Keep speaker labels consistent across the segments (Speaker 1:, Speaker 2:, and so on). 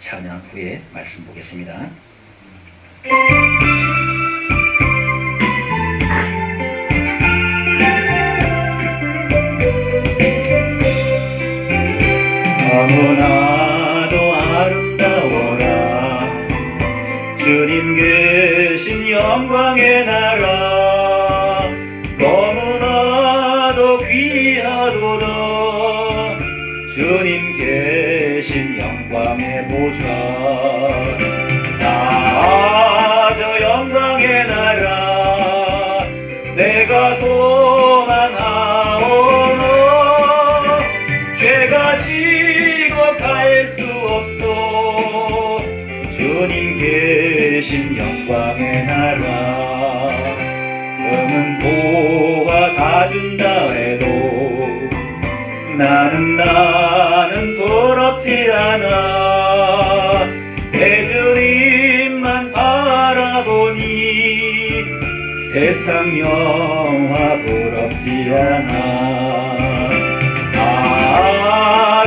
Speaker 1: 찬양 후에 말씀 보겠습니다. 너무나도 아름다워라 주님 계신 영광의 나라 너무나도 귀하도다 주님 계신 영광의 보좌 저 영광의 나라 내가 소망하오노 죄가 지고 갈 수 없소 주님 계신 영광의 나라 금은 보화 다 준다 해도 나는 부럽지 않아 내 주님만 바라보니 세상 영화 부럽지 않아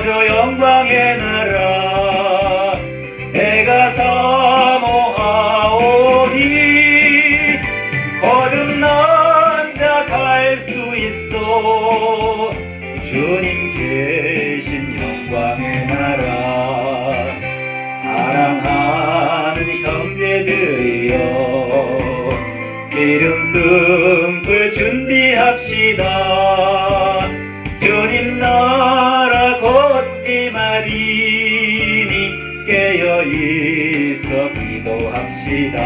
Speaker 1: 저 영광의 나라 내가 사모하오니 거듭난 자 갈 수 있어 주님 계신 영광의 나라 사랑하는 형제들이여 기름 등불 준비합시다 주님 나라 곧 이 말이니 깨어있어 기도합시다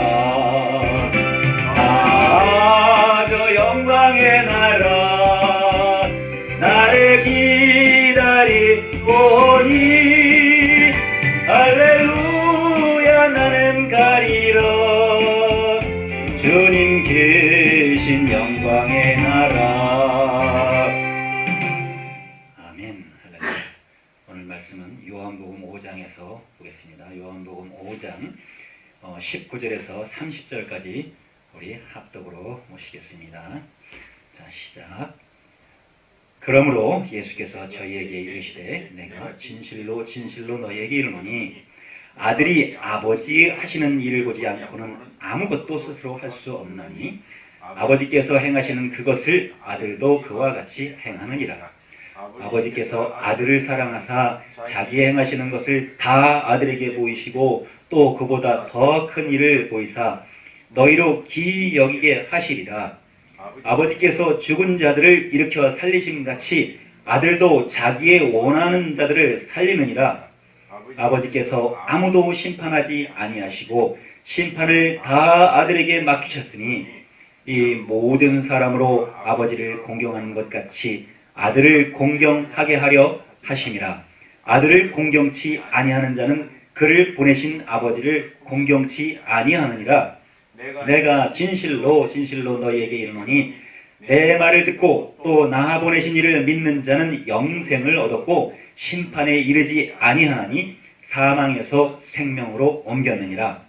Speaker 1: 저 영광의 나라 나를 기다리오니 할렐루야 나는 가리라 주님 계신 영광의 나라 아멘. 할렐루야. 오늘 말씀은 요한복음 5장에서 보겠습니다. 요한복음 5장 19절에서 30절까지 우리 합독으로 모시겠습니다. 자, 시작. 그러므로 예수께서 저희에게 이르시되 내가 진실로 진실로 너희에게 이르노니 아들이 아버지 하시는 일을 보지 않고는 아무것도 스스로 할 수 없나니 아버지께서 행하시는 그것을 아들도 그와 같이 행하느니라. 아버지께서 아들을 사랑하사 자기 행하시는 것을 다 아들에게 보이시고 또 그보다 더 큰 일을 보이사 너희로 기이 여기게 하시리라. 아버지께서 죽은 자들을 일으켜 살리심같이 아들도 자기의 원하는 자들을 살리느니라. 아버지께서 아무도 심판하지 아니하시고 심판을 다 아들에게 맡기셨으니 이 모든 사람으로 아버지를 공경하는 것 같이 아들을 공경하게 하려 하심이라. 아들을 공경치 아니하는 자는 그를 보내신 아버지를 공경치 아니하느니라. 내가 진실로 진실로 너희에게 이르노니 내 말을 듣고 또 나 보내신 이를 믿는 자는 영생을 얻었고 심판에 이르지 아니하나니 사망에서 생명으로 옮겼느니라.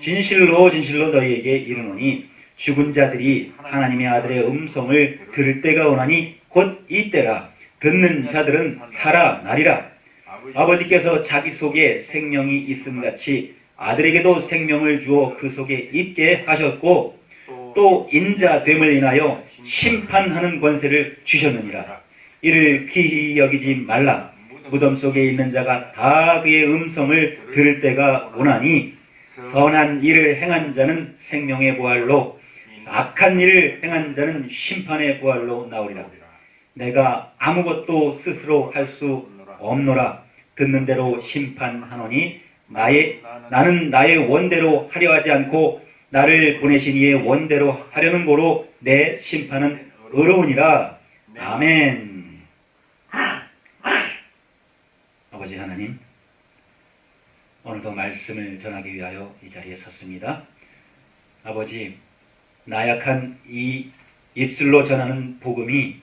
Speaker 1: 진실로 진실로 너희에게 이르노니 죽은 자들이 하나님의 아들의 음성을 들을 때가 오나니 곧 이때라. 듣는 자들은 살아나리라. 아버지께서 자기 속에 생명이 있음같이 아들에게도 생명을 주어 그 속에 있게 하셨고 또 인자됨을 인하여 심판하는 권세를 주셨느니라. 이를 기히 여기지 말라. 무덤 속에 있는 자가 다 그의 음성을 들을 때가 오나니 선한 일을 행한 자는 생명의 부활로 악한 일을 행한 자는 심판의 부활로 나오리라. 내가 아무것도 스스로 할 수 없노라. 듣는 대로 심판하노니 나는 나의 원대로 하려 하지 않고 나를 보내신 이의 원대로 하려는 고로 내 심판은 의로우니라. 아멘. 아버지 하나님, 오늘도 말씀을 전하기 위하여 이 자리에 섰습니다. 아버지, 나약한 이 입술로 전하는 복음이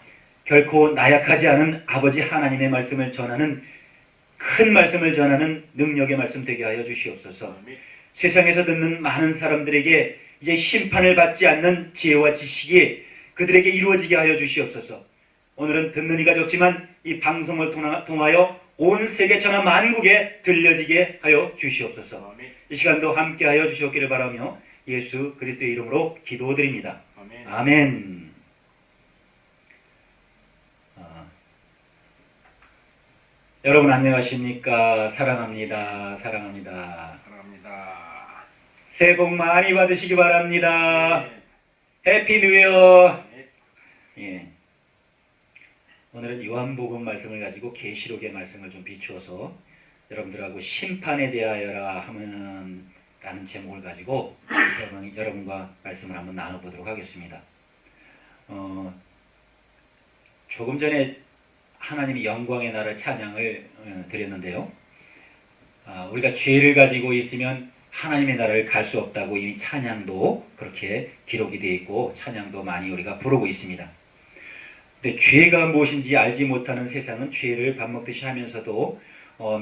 Speaker 1: 결코 나약하지 않은 아버지 하나님의 말씀을 전하는 큰 말씀을 전하는 능력의 말씀 되게 하여 주시옵소서. 세상에서 듣는 많은 사람들에게 이제 심판을 받지 않는 지혜와 지식이 그들에게 이루어지게 하여 주시옵소서. 오늘은 듣는 이가 적지만 이 방송을 통하여 온 세계 천하 만국에 들려지게 하여 주시옵소서.
Speaker 2: 아멘.
Speaker 1: 이 시간도 함께하여 주시옵기를 바라며 예수 그리스도의 이름으로 기도드립니다.
Speaker 2: 아멘.
Speaker 1: 아멘. 여러분 안녕하십니까? 사랑합니다. 사랑합니다.
Speaker 2: 사랑합니다.
Speaker 1: 새해 복 많이 받으시기 바랍니다.
Speaker 2: 네.
Speaker 1: 해피 뉴 이어.
Speaker 2: 네.
Speaker 1: 예. 오늘은 요한복음 말씀을 가지고 계시록의 말씀을 좀 비추어서 여러분들하고 심판에 대하여라 하면 라는 제목을 가지고 여러분과 말씀을 한번 나눠보도록 하겠습니다. 조금 전에 하나님이 영광의 나라 찬양을 드렸는데요. 우리가 죄를 가지고 있으면 하나님의 나라를 갈 수 없다고 이미 찬양도 그렇게 기록이 되어 있고 찬양도 많이 우리가 부르고 있습니다. 근데 죄가 무엇인지 알지 못하는 세상은 죄를 밥 먹듯이 하면서도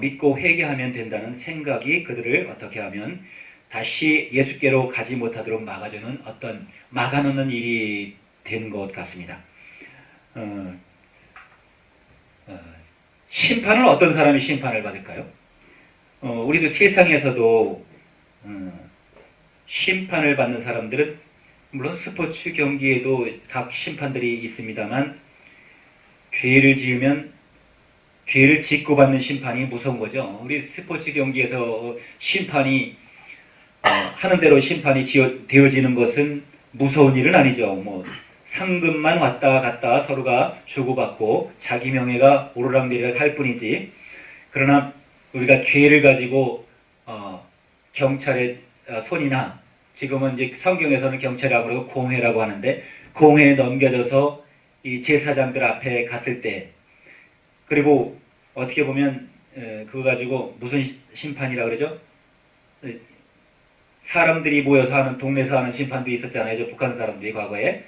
Speaker 1: 믿고 회개하면 된다는 생각이 그들을 어떻게 하면 다시 예수께로 가지 못하도록 막아주는 어떤 막아놓는 일이 된 것 같습니다. 심판은 어떤 사람이 심판을 받을까요? 우리도 세상에서도 심판을 받는 사람들은 물론 스포츠 경기에도 각 심판들이 있습니다만 죄를 지으면 죄를 짓고 받는 심판이 무서운 거죠. 우리 스포츠 경기에서 심판이 하는 대로 심판이 되어지는 것은 무서운 일은 아니죠. 뭐 상금만 왔다 갔다 서로가 주고받고 자기 명예가 오르락내리락 할 뿐이지. 그러나 우리가 죄를 가지고 경찰의 손이나 지금은 이제 성경에서는 경찰이라고 그러고 공회라고 하는데 공회에 넘겨져서 이 제사장들 앞에 갔을 때 그리고 어떻게 보면 그거 가지고 무슨 심판이라고 그러죠? 사람들이 모여서 하는 동네에서 하는 심판도 있었잖아요. 저 북한 사람들이 과거에.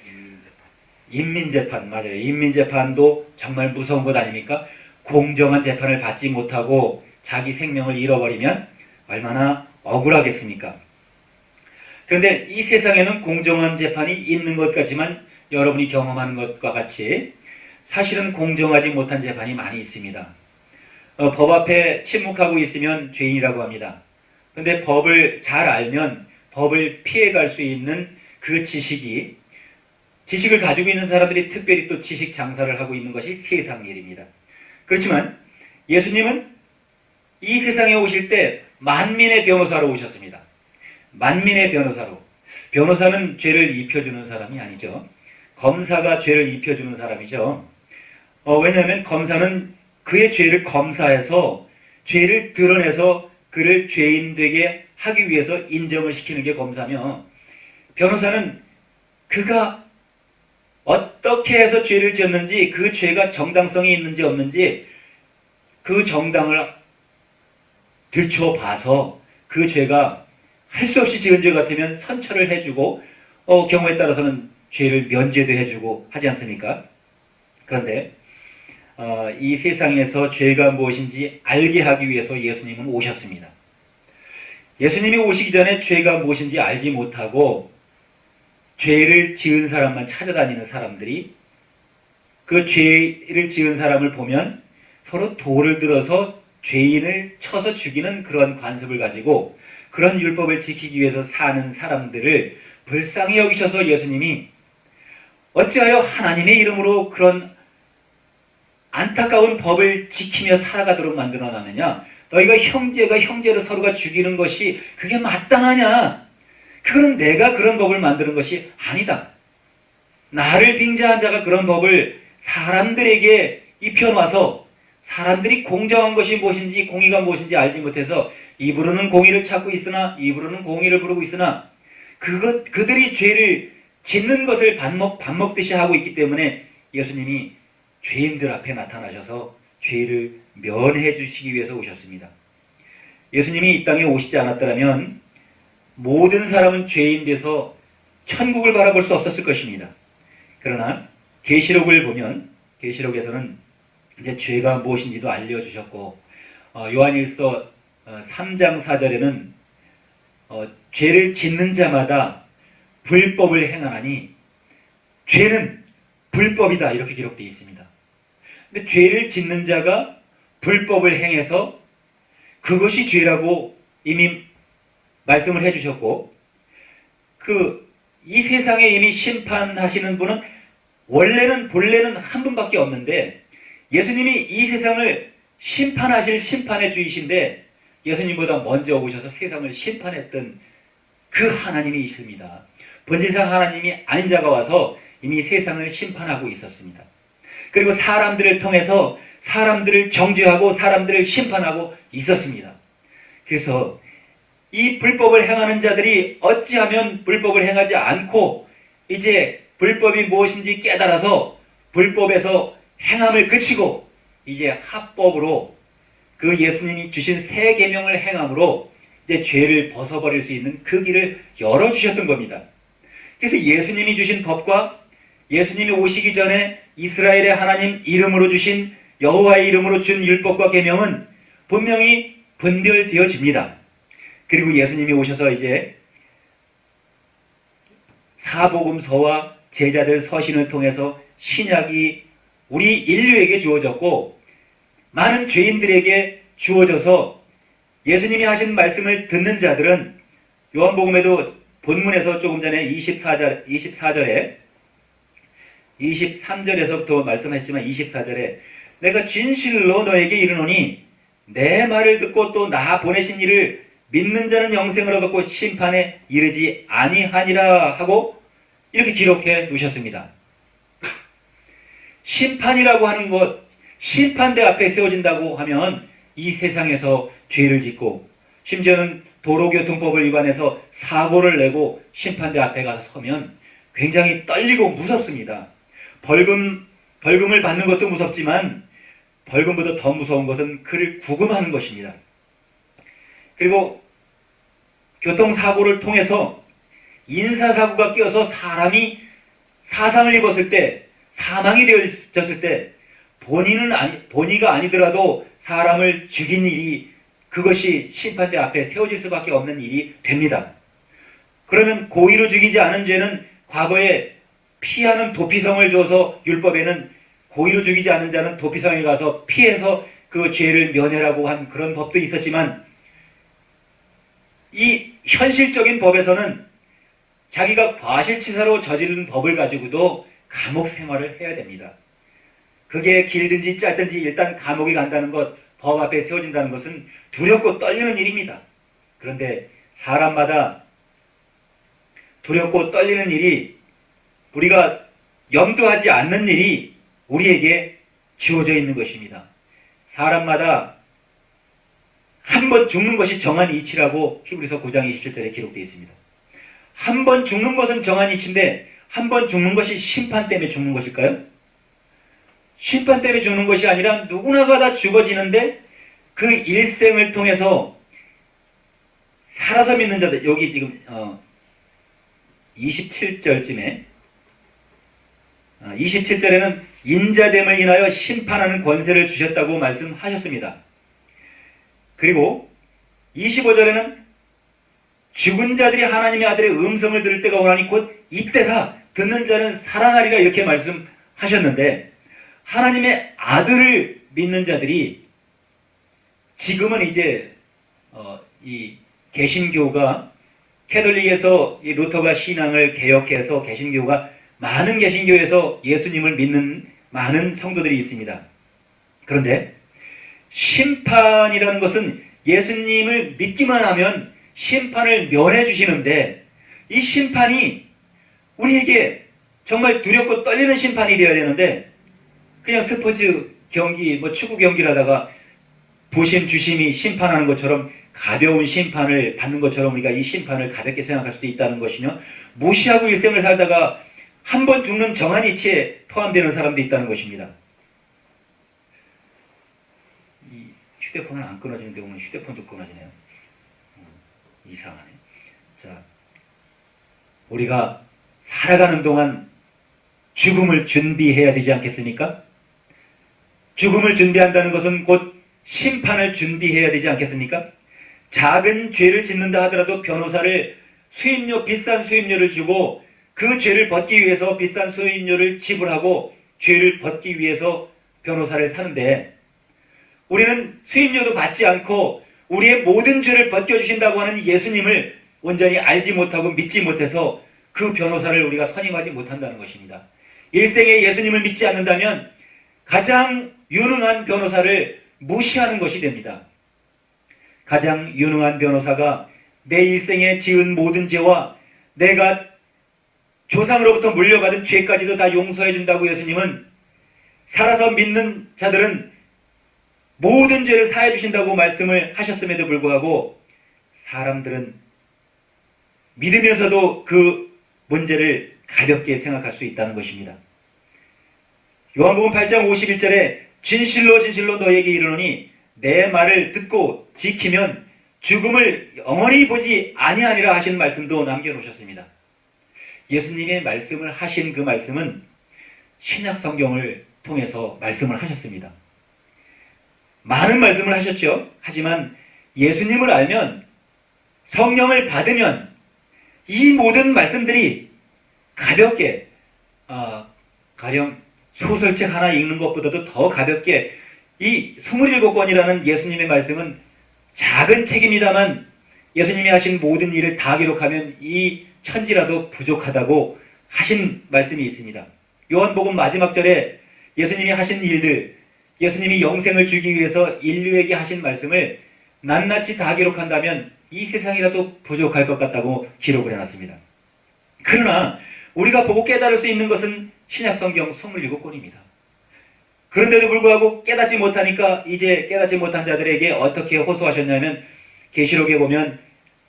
Speaker 1: 인민재판, 맞아요. 인민재판도 정말 무서운 것 아닙니까? 공정한 재판을 받지 못하고 자기 생명을 잃어버리면 얼마나 억울하겠습니까? 그런데 이 세상에는 공정한 재판이 있는 것 같지만 여러분이 경험하는 것과 같이 사실은 공정하지 못한 재판이 많이 있습니다. 법 앞에 침묵하고 있으면 죄인이라고 합니다. 그런데 법을 잘 알면 법을 피해갈 수 있는 그 지식을 가지고 있는 사람들이 특별히 또 지식 장사를 하고 있는 것이 세상 일입니다. 그렇지만 예수님은 이 세상에 오실 때 만민의 변호사로 오셨습니다. 만민의 변호사로. 변호사는 죄를 입혀주는 사람이 아니죠. 검사가 죄를 입혀주는 사람이죠. 왜냐하면 검사는 그의 죄를 검사해서 죄를 드러내서 그를 죄인 되게 하기 위해서 인정을 시키는 게 검사며 변호사는 그가 어떻게 해서 죄를 지었는지 그 죄가 정당성이 있는지 없는지 그 정당을 들춰봐서 그 죄가 할 수 없이 지은 죄 같으면 선처를 해주고 경우에 따라서는 죄를 면제도 해주고 하지 않습니까? 그런데 이 세상에서 죄가 무엇인지 알게 하기 위해서 예수님은 오셨습니다. 예수님이 오시기 전에 죄가 무엇인지 알지 못하고 죄를 지은 사람만 찾아다니는 사람들이 그 죄를 지은 사람을 보면 서로 돌을 들어서 죄인을 쳐서 죽이는 그런 관습을 가지고 그런 율법을 지키기 위해서 사는 사람들을 불쌍히 여기셔서 예수님이 어찌하여 하나님의 이름으로 그런 안타까운 법을 지키며 살아가도록 만들어놨느냐? 너희가 형제가 형제를 서로가 죽이는 것이 그게 마땅하냐? 그거는 내가 그런 법을 만드는 것이 아니다. 나를 빙자한 자가 그런 법을 사람들에게 입혀놔서 사람들이 공정한 것이 무엇인지 공의가 무엇인지 알지 못해서 입으로는 공의를 찾고 있으나 입으로는 공의를 부르고 있으나 그들이 죄를 짓는 것을 밥 먹듯이 하고 있기 때문에 예수님이 죄인들 앞에 나타나셔서 죄를 면해 주시기 위해서 오셨습니다. 예수님이 이 땅에 오시지 않았더라면 모든 사람은 죄인 돼서 천국을 바라볼 수 없었을 것입니다. 그러나 계시록을 보면 계시록에서는 이제 죄가 무엇인지도 알려주셨고 요한일서 3장 4절에는 죄를 짓는 자마다 불법을 행하나니 죄는 불법이다 이렇게 기록되어 있습니다. 근데 죄를 짓는 자가 불법을 행해서 그것이 죄라고 이미 말씀을 해주셨고, 이 세상에 이미 심판하시는 분은 본래는 한 분밖에 없는데, 예수님이 이 세상을 심판하실 심판의 주이신데, 예수님보다 먼저 오셔서 세상을 심판했던 그 하나님이 있습니다. 본질상 하나님이 아닌 자가 와서 이미 세상을 심판하고 있었습니다. 그리고 사람들을 통해서 사람들을 정죄하고 사람들을 심판하고 있었습니다. 그래서 이 불법을 행하는 자들이 어찌하면 불법을 행하지 않고 이제 불법이 무엇인지 깨달아서 불법에서 행함을 그치고 이제 합법으로 그 예수님이 주신 새 계명을 행함으로 이제 죄를 벗어버릴 수 있는 그 길을 열어주셨던 겁니다. 그래서 예수님이 주신 법과 예수님이 오시기 전에 이스라엘의 하나님 이름으로 주신 여호와의 이름으로 준 율법과 계명은 분명히 분별되어집니다. 그리고 예수님이 오셔서 이제 사복음서와 제자들 서신을 통해서 신약이 우리 인류에게 주어졌고 많은 죄인들에게 주어져서 예수님이 하신 말씀을 듣는 자들은 요한복음에도 본문에서 조금 전에 24절에 23절에서부터 말씀했지만 24절에 내가 진실로 너에게 이르노니 내 말을 듣고 또 나 보내신 이를 믿는 자는 영생을 얻었고 심판에 이르지 아니하니라 하고 이렇게 기록해 놓으셨습니다. 심판이라고 하는 것, 심판대 앞에 세워진다고 하면 이 세상에서 죄를 짓고 심지어는 도로교통법을 위반해서 사고를 내고 심판대 앞에 가서 서면 굉장히 떨리고 무섭습니다. 벌금을 받는 것도 무섭지만 벌금보다 더 무서운 것은 그를 구금하는 것입니다. 그리고 교통사고를 통해서 인사사고가 끼어서 사람이 사상을 입었을 때, 사망이 되어졌을 때 본의가 아니더라도 사람을 죽인 일이 그것이 심판대 앞에 세워질 수밖에 없는 일이 됩니다. 그러면 고의로 죽이지 않은 죄는 과거에 피하는 도피성을 줘서 율법에는 고의로 죽이지 않은 자는 도피성에 가서 피해서 그 죄를 면하라고 한 그런 법도 있었지만 이 현실적인 법에서는 자기가 과실치사로 저지른 법을 가지고도 감옥 생활을 해야 됩니다. 그게 길든지 짧든지 일단 감옥에 간다는 것, 법 앞에 세워진다는 것은 두렵고 떨리는 일입니다. 그런데 사람마다 두렵고 떨리는 일이 우리가 염두하지 않는 일이 우리에게 주어져 있는 것입니다. 사람마다 한 번 죽는 것이 정한 이치라고 히브리서 9장 27절에 기록되어 있습니다. 한 번 죽는 것은 정한 이치인데 한 번 죽는 것이 심판 때문에 죽는 것일까요? 심판 때문에 죽는 것이 아니라 누구나가 다 죽어지는데 그 일생을 통해서 살아서 믿는 자들, 여기 지금 27절쯤에 27절에는 인자됨을 인하여 심판하는 권세를 주셨다고 말씀하셨습니다. 그리고 25절에는 죽은 자들이 하나님의 아들의 음성을 들을 때가 오나니 곧 이때라 듣는 자는 살아나리라 이렇게 말씀하셨는데 하나님의 아들을 믿는 자들이 지금은 이제 이 개신교가 캐톨릭에서 이 루터가 신앙을 개혁해서 개신교가 많은 개신교에서 예수님을 믿는 많은 성도들이 있습니다. 그런데 심판이라는 것은 예수님을 믿기만 하면 심판을 면해 주시는데 이 심판이 우리에게 정말 두렵고 떨리는 심판이 되어야 되는데 그냥 스포츠 경기, 축구 경기를 하다가 부심, 주심이 심판하는 것처럼 가벼운 심판을 받는 것처럼 우리가 이 심판을 가볍게 생각할 수도 있다는 것이며 무시하고 일생을 살다가 한 번 죽는 정한 이치에 포함되는 사람도 있다는 것입니다. 이 휴대폰은 안 끊어지는데 오늘 휴대폰도 끊어지네요. 이상하네. 자, 우리가 살아가는 동안 죽음을 준비해야 되지 않겠습니까? 죽음을 준비한다는 것은 곧 심판을 준비해야 되지 않겠습니까? 작은 죄를 짓는다 하더라도 변호사를 비싼 수임료를 주고 그 죄를 벗기 위해서 비싼 수임료를 지불하고 죄를 벗기 위해서 변호사를 사는데 우리는 수임료도 받지 않고 우리의 모든 죄를 벗겨주신다고 하는 예수님을 온전히 알지 못하고 믿지 못해서 그 변호사를 우리가 선임하지 못한다는 것입니다. 일생에 예수님을 믿지 않는다면 가장 유능한 변호사를 무시하는 것이 됩니다. 가장 유능한 변호사가 내 일생에 지은 모든 죄와 내가 조상으로부터 물려받은 죄까지도 다 용서해 준다고 예수님은 살아서 믿는 자들은 모든 죄를 사해 주신다고 말씀을 하셨음에도 불구하고 사람들은 믿으면서도 그 문제를 가볍게 생각할 수 있다는 것입니다. 요한복음 8장 51절에 진실로 진실로 너에게 이르노니 내 말을 듣고 지키면 죽음을 영원히 보지 아니하리라 하신 말씀도 남겨놓으셨습니다. 예수님의 말씀을 하신 그 말씀은 신약 성경을 통해서 말씀을 하셨습니다. 많은 말씀을 하셨죠. 하지만 예수님을 알면, 성령을 받으면 이 모든 말씀들이 가볍게 가령 소설책 하나 읽는 것보다도 더 가볍게, 이 27권이라는 예수님의 말씀은 작은 책입니다만 예수님이 하신 모든 일을 다 기록하면 이 천지라도 부족하다고 하신 말씀이 있습니다. 요한복음 마지막 절에 예수님이 하신 일들, 예수님이 영생을 주기 위해서 인류에게 하신 말씀을 낱낱이 다 기록한다면 이 세상이라도 부족할 것 같다고 기록을 해놨습니다. 그러나 우리가 보고 깨달을 수 있는 것은 신약성경 27권입니다. 그런데도 불구하고 깨닫지 못하니까 이제 깨닫지 못한 자들에게 어떻게 호소하셨냐면, 계시록에 보면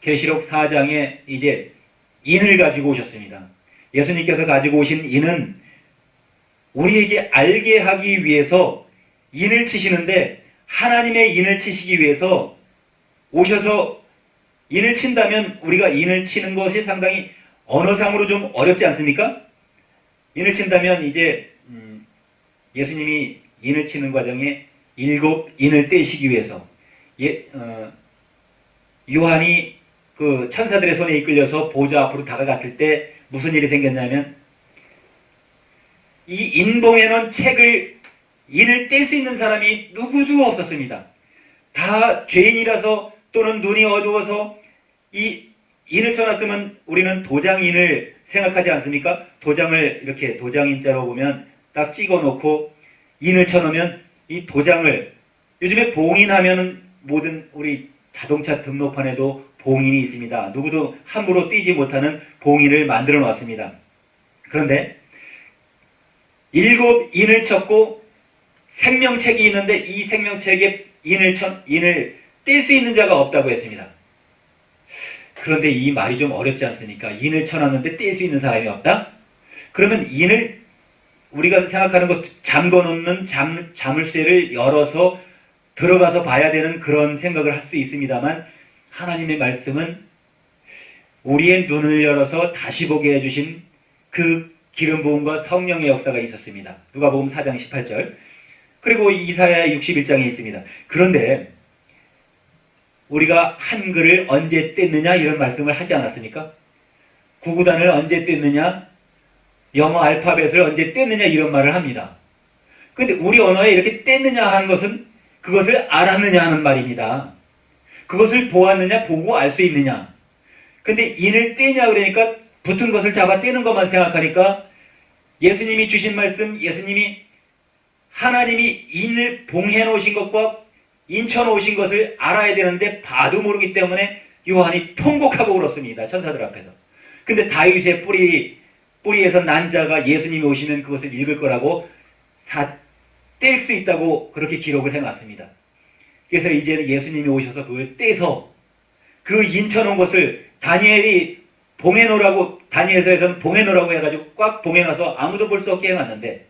Speaker 1: 계시록 4장에 이제 인을 가지고 오셨습니다. 예수님께서 가지고 오신 인은 우리에게 알게 하기 위해서 인을 치시는데, 하나님의 인을 치시기 위해서 오셔서 인을 친다면 우리가 인을 치는 것이 상당히 언어상으로 좀 어렵지 않습니까? 인을 친다면 이제 예수님이 인을 치는 과정에 7 인을 떼시기 위해서 요한이 그 천사들의 손에 이끌려서 보좌 앞으로 다가갔을 때 무슨 일이 생겼냐면, 이 인봉해 놓은 책을 인을 뗄 수 있는 사람이 누구도 없었습니다. 다 죄인이라서 또는 눈이 어두워서 이 인을 쳐놨으면 우리는 도장인을 생각하지 않습니까? 도장을 이렇게 도장인자로 보면 딱 찍어놓고 인을 쳐놓으면 이 도장을, 요즘에 봉인하면은 모든 우리 자동차 등록판에도 봉인이 있습니다. 누구도 함부로 띄지 못하는 봉인을 만들어 놨습니다. 그런데 7 인을 쳤고 생명책이 있는데 이 생명책에 인을 뗄 수 있는 자가 없다고 했습니다. 그런데 이 말이 좀 어렵지 않습니까? 인을 쳐놨는데 뗄 수 있는 사람이 없다? 그러면 인을, 우리가 생각하는 것, 잠궈놓는 자물쇠를 열어서 들어가서 봐야 되는 그런 생각을 할 수 있습니다만, 하나님의 말씀은 우리의 눈을 열어서 다시 보게 해주신 그 기름 부음과 성령의 역사가 있었습니다. 누가복음 4장 18절, 그리고 이사야 61장에 있습니다. 그런데 우리가 한글을 언제 뗐느냐 이런 말씀을 하지 않았습니까? 구구단을 언제 뗐느냐, 영어 알파벳을 언제 뗐느냐 이런 말을 합니다. 그런데 우리 언어에 이렇게 뗐느냐 하는 것은 그것을 알았느냐 하는 말입니다. 그것을 보았느냐, 보고 알 수 있느냐. 근데 인을 떼냐 그러니까 붙은 것을 잡아 떼는 것만 생각하니까, 예수님이 주신 말씀, 예수님이 하나님이 인을 봉해 놓으신 것과 인쳐 놓으신 것을 알아야 되는데 봐도 모르기 때문에 요한이 통곡하고 울었습니다. 천사들 앞에서. 근데 다윗의 뿌리에서 난 자가 예수님이 오시면 그것을 읽을 거라고 뗄 수 있다고 그렇게 기록을 해놨습니다. 그래서 이제는 예수님이 오셔서 그걸 떼서 그 인쳐놓은 것을 다니엘이 봉해놓으라고, 다니엘서에서는 봉해놓으라고 해가지고 꽉 봉해놔서 아무도 볼 수 없게 해놨는데,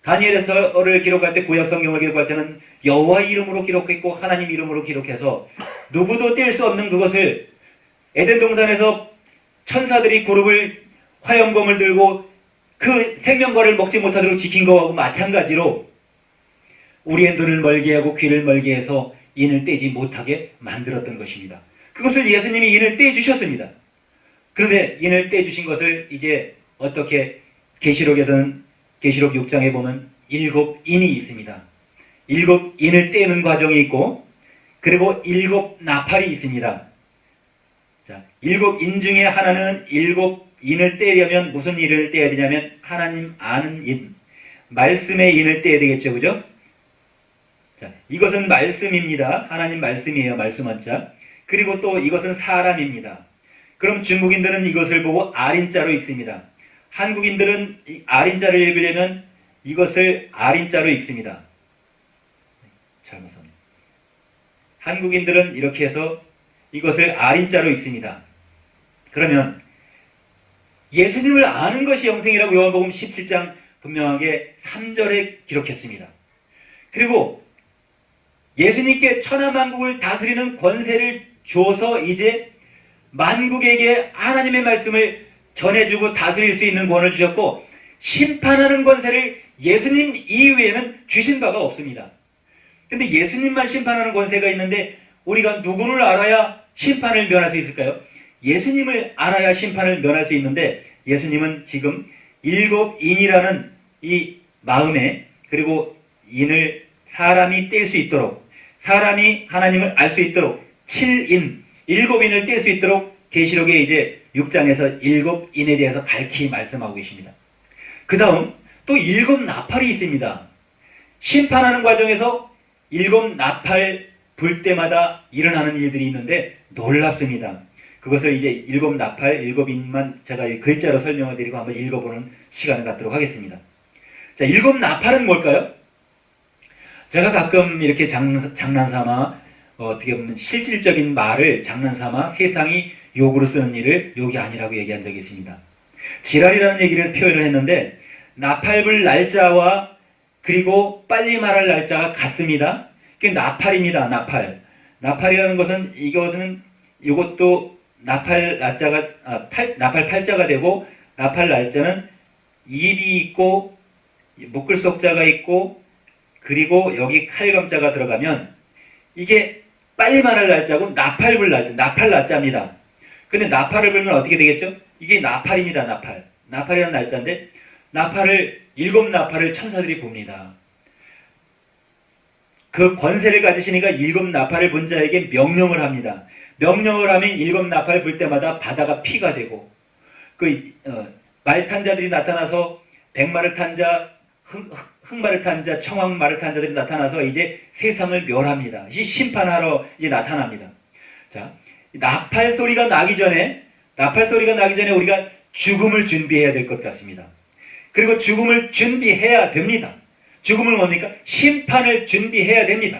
Speaker 1: 다니엘서를 기록할 때, 구약 성경을 기록할 때는 여호와 이름으로 기록했고 하나님 이름으로 기록해서 누구도 뗄 수 없는 그것을 에덴 동산에서 천사들이 그룹을 화염검을 들고 그 생명과를 먹지 못하도록 지킨 것하고 마찬가지로 우리의 눈을 멀게 하고 귀를 멀게 해서 인을 떼지 못하게 만들었던 것입니다. 그것을 예수님이 인을 떼주셨습니다. 그런데 인을 떼주신 것을 이제 어떻게, 계시록에서는 계시록 6장에 보면 7 인이 있습니다. 일곱 인을 떼는 과정이 있고 그리고 일곱 나팔이 있습니다. 자, 일곱 인 중에 하나는 일곱 인을 떼려면 무슨 인을 떼야 되냐면 하나님 아는 인, 말씀의 인을 떼야 되겠죠. 그죠? 자, 이것은 말씀입니다. 하나님 말씀이에요. 말씀 한자. 그리고 또 이것은 사람입니다. 그럼 중국인들은 이것을 보고 아린자로 읽습니다. 한국인들은 이 아린자를 읽으려면 이것을 아린자로 읽습니다. 잘못합니다. 한국인들은 이렇게 해서 이것을 아린자로 읽습니다. 그러면 예수님을 아는 것이 영생이라고 요한복음 17장 분명하게 3절에 기록했습니다. 그리고 예수님께 천하만국을 다스리는 권세를 줘서 이제 만국에게 하나님의 말씀을 전해주고 다스릴 수 있는 권을 주셨고 심판하는 권세를 예수님 이외에는 주신 바가 없습니다. 근데 예수님만 심판하는 권세가 있는데 우리가 누구를 알아야 심판을 면할 수 있을까요? 예수님을 알아야 심판을 면할 수 있는데 예수님은 지금 일곱 인이라는 이 마음에 그리고 인을 사람이 뗄 수 있도록 사람이 하나님을 알 수 있도록 7인, 일곱 인을 뗄 수 있도록 계시록에 이제 6장에서 일곱 인에 대해서 밝히 말씀하고 계십니다. 그 다음 또 일곱 나팔이 있습니다. 심판하는 과정에서 일곱 나팔 불 때마다 일어나는 일들이 있는데 놀랍습니다. 그것을 이제 일곱 나팔, 일곱 인만 제가 글자로 설명을 드리고 한번 읽어보는 시간을 갖도록 하겠습니다. 자, 일곱 나팔은 뭘까요? 제가 가끔 이렇게 장난삼아 어떻게 보면 실질적인 말을 장난삼아 세상이 욕으로 쓰는 일을 욕이 아니라고 얘기한 적이 있습니다. 지랄이라는 얘기를 표현을 했는데 나팔불 날짜와 그리고 빨리 말할 날짜가 같습니다. 그게 나팔입니다. 나팔. 나팔이라는 것은 이것도 나팔 날짜가 나팔 팔자가 되고 나팔 날짜는 입이 있고 묶을 속자가 있고 그리고 여기 칼감자가 들어가면 이게 빨리 말할 날짜고 나팔불 날짜, 나팔 날짜입니다. 근데 나팔을 불면 어떻게 되겠죠? 이게 나팔입니다. 나팔. 나팔이라는 날짜인데 일곱 나팔을 천사들이 붑니다. 그 권세를 가지시니까 일곱 나팔을 분 자에게 명령을 합니다. 명령을 하면 일곱 나팔을 불 때마다 바다가 피가 되고 말 탄 자들이 나타나서 백마를 탄 자, 흑마를 탄 자, 청황마를 탄 자들이 나타나서 이제 세상을 멸합니다. 이 심판하러 이제 나타납니다. 자, 나팔 소리가 나기 전에 우리가 죽음을 준비해야 될 것 같습니다. 그리고 죽음을 준비해야 됩니다. 죽음을 뭡니까? 심판을 준비해야 됩니다.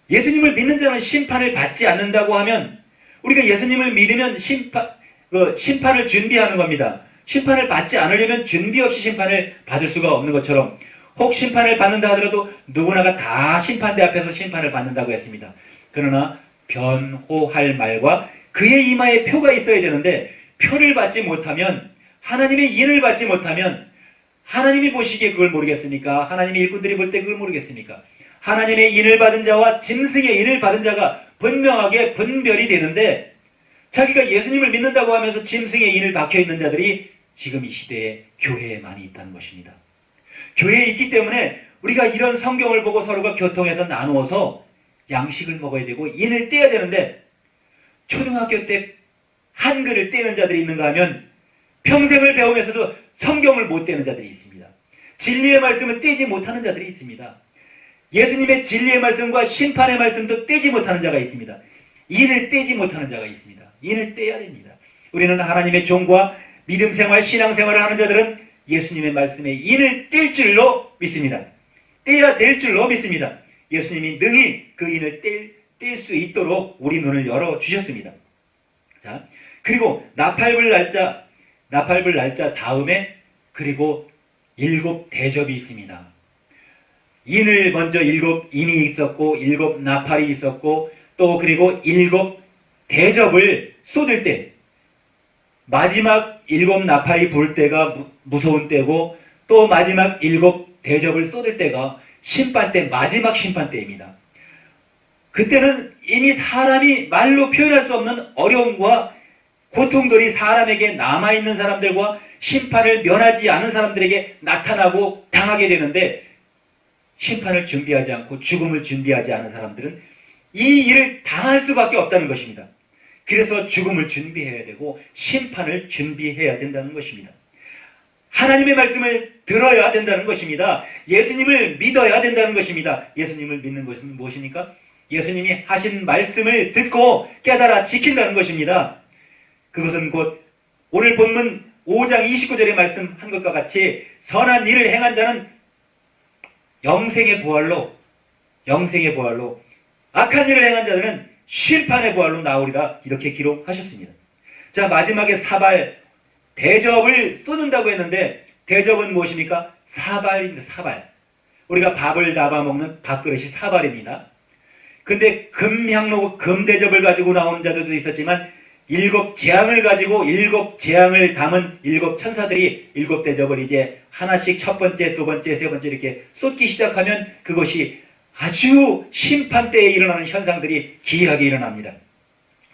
Speaker 1: 예수님을 믿는 자는 심판을 받지 않는다고 하면 우리가 예수님을 믿으면 심판을 준비하는 겁니다. 심판을 받지 않으려면 준비 없이 심판을 받을 수가 없는 것처럼 혹 심판을 받는다 하더라도 누구나가 다 심판대 앞에서 심판을 받는다고 했습니다. 그러나 변호할 말과 그의 이마에 표가 있어야 되는데 표를 받지 못하면 하나님의 인을 받지 못하면 하나님이 보시기에 그걸 모르겠습니까? 하나님의 일꾼들이 볼 때 그걸 모르겠습니까? 하나님의 인을 받은 자와 짐승의 인을 받은 자가 분명하게 분별이 되는데 자기가 예수님을 믿는다고 하면서 짐승의 인을 박혀있는 자들이 지금 이 시대에 교회에 많이 있다는 것입니다. 교회에 있기 때문에 우리가 이런 성경을 보고 서로가 교통해서 나누어서 양식을 먹어야 되고 인을 떼야 되는데 초등학교 때 한글을 떼는 자들이 있는가 하면 평생을 배우면서도 성경을 못 떼는 자들이 있습니다. 진리의 말씀을 떼지 못하는 자들이 있습니다. 예수님의 진리의 말씀과 심판의 말씀도 떼지 못하는 자가 있습니다. 인을 떼지 못하는 자가 있습니다. 인을 떼야 됩니다. 우리는 하나님의 종과 믿음생활, 신앙생활을 하는 자들은 예수님의 말씀에 인을 뗄 줄로 믿습니다. 떼야 될 줄로 믿습니다. 예수님이 능히 그 인을 뗄 수 있도록 우리 눈을 열어주셨습니다. 자, 그리고 나팔불 날짜 다음에 그리고 일곱 대접이 있습니다. 인을 먼저 일곱 인이 있었고 일곱 나팔이 있었고 또 그리고 일곱 대접을 쏟을 때 마지막 일곱 나팔이 불 때가 무서운 때고 또 마지막 일곱 대접을 쏟을 때가 심판 때 마지막 심판 때입니다. 그때는 이미 사람이 말로 표현할 수 없는 어려움과 고통들이 사람에게 남아있는 사람들과 심판을 면하지 않은 사람들에게 나타나고 당하게 되는데 심판을 준비하지 않고 죽음을 준비하지 않은 사람들은 이 일을 당할 수밖에 없다는 것입니다. 그래서 죽음을 준비해야 되고 심판을 준비해야 된다는 것입니다. 하나님의 말씀을 들어야 된다는 것입니다. 예수님을 믿어야 된다는 것입니다. 예수님을 믿는 것은 무엇입니까? 예수님이 하신 말씀을 듣고 깨달아 지킨다는 것입니다. 그것은 곧 오늘 본문 5장 29절의 말씀한 것과 같이 선한 일을 행한 자는 영생의 부활로 악한 일을 행한 자들은 심판의 부활로 나오리라 이렇게 기록하셨습니다. 자, 마지막에 사발 대접을 쏟는다고 했는데 대접은 무엇입니까? 사발입니다. 사발. 우리가 밥을 담아 먹는 밥그릇이 사발입니다. 근데 금향로 금대접을 가지고 나온 자들도 있었지만 7재앙을 가지고 7재앙을 담은 7천사들이 7대접을 이제 하나씩 첫 번째, 두 번째, 세 번째 이렇게 쏟기 시작하면 그것이 아주 심판 때에 일어나는 현상들이 기이하게 일어납니다.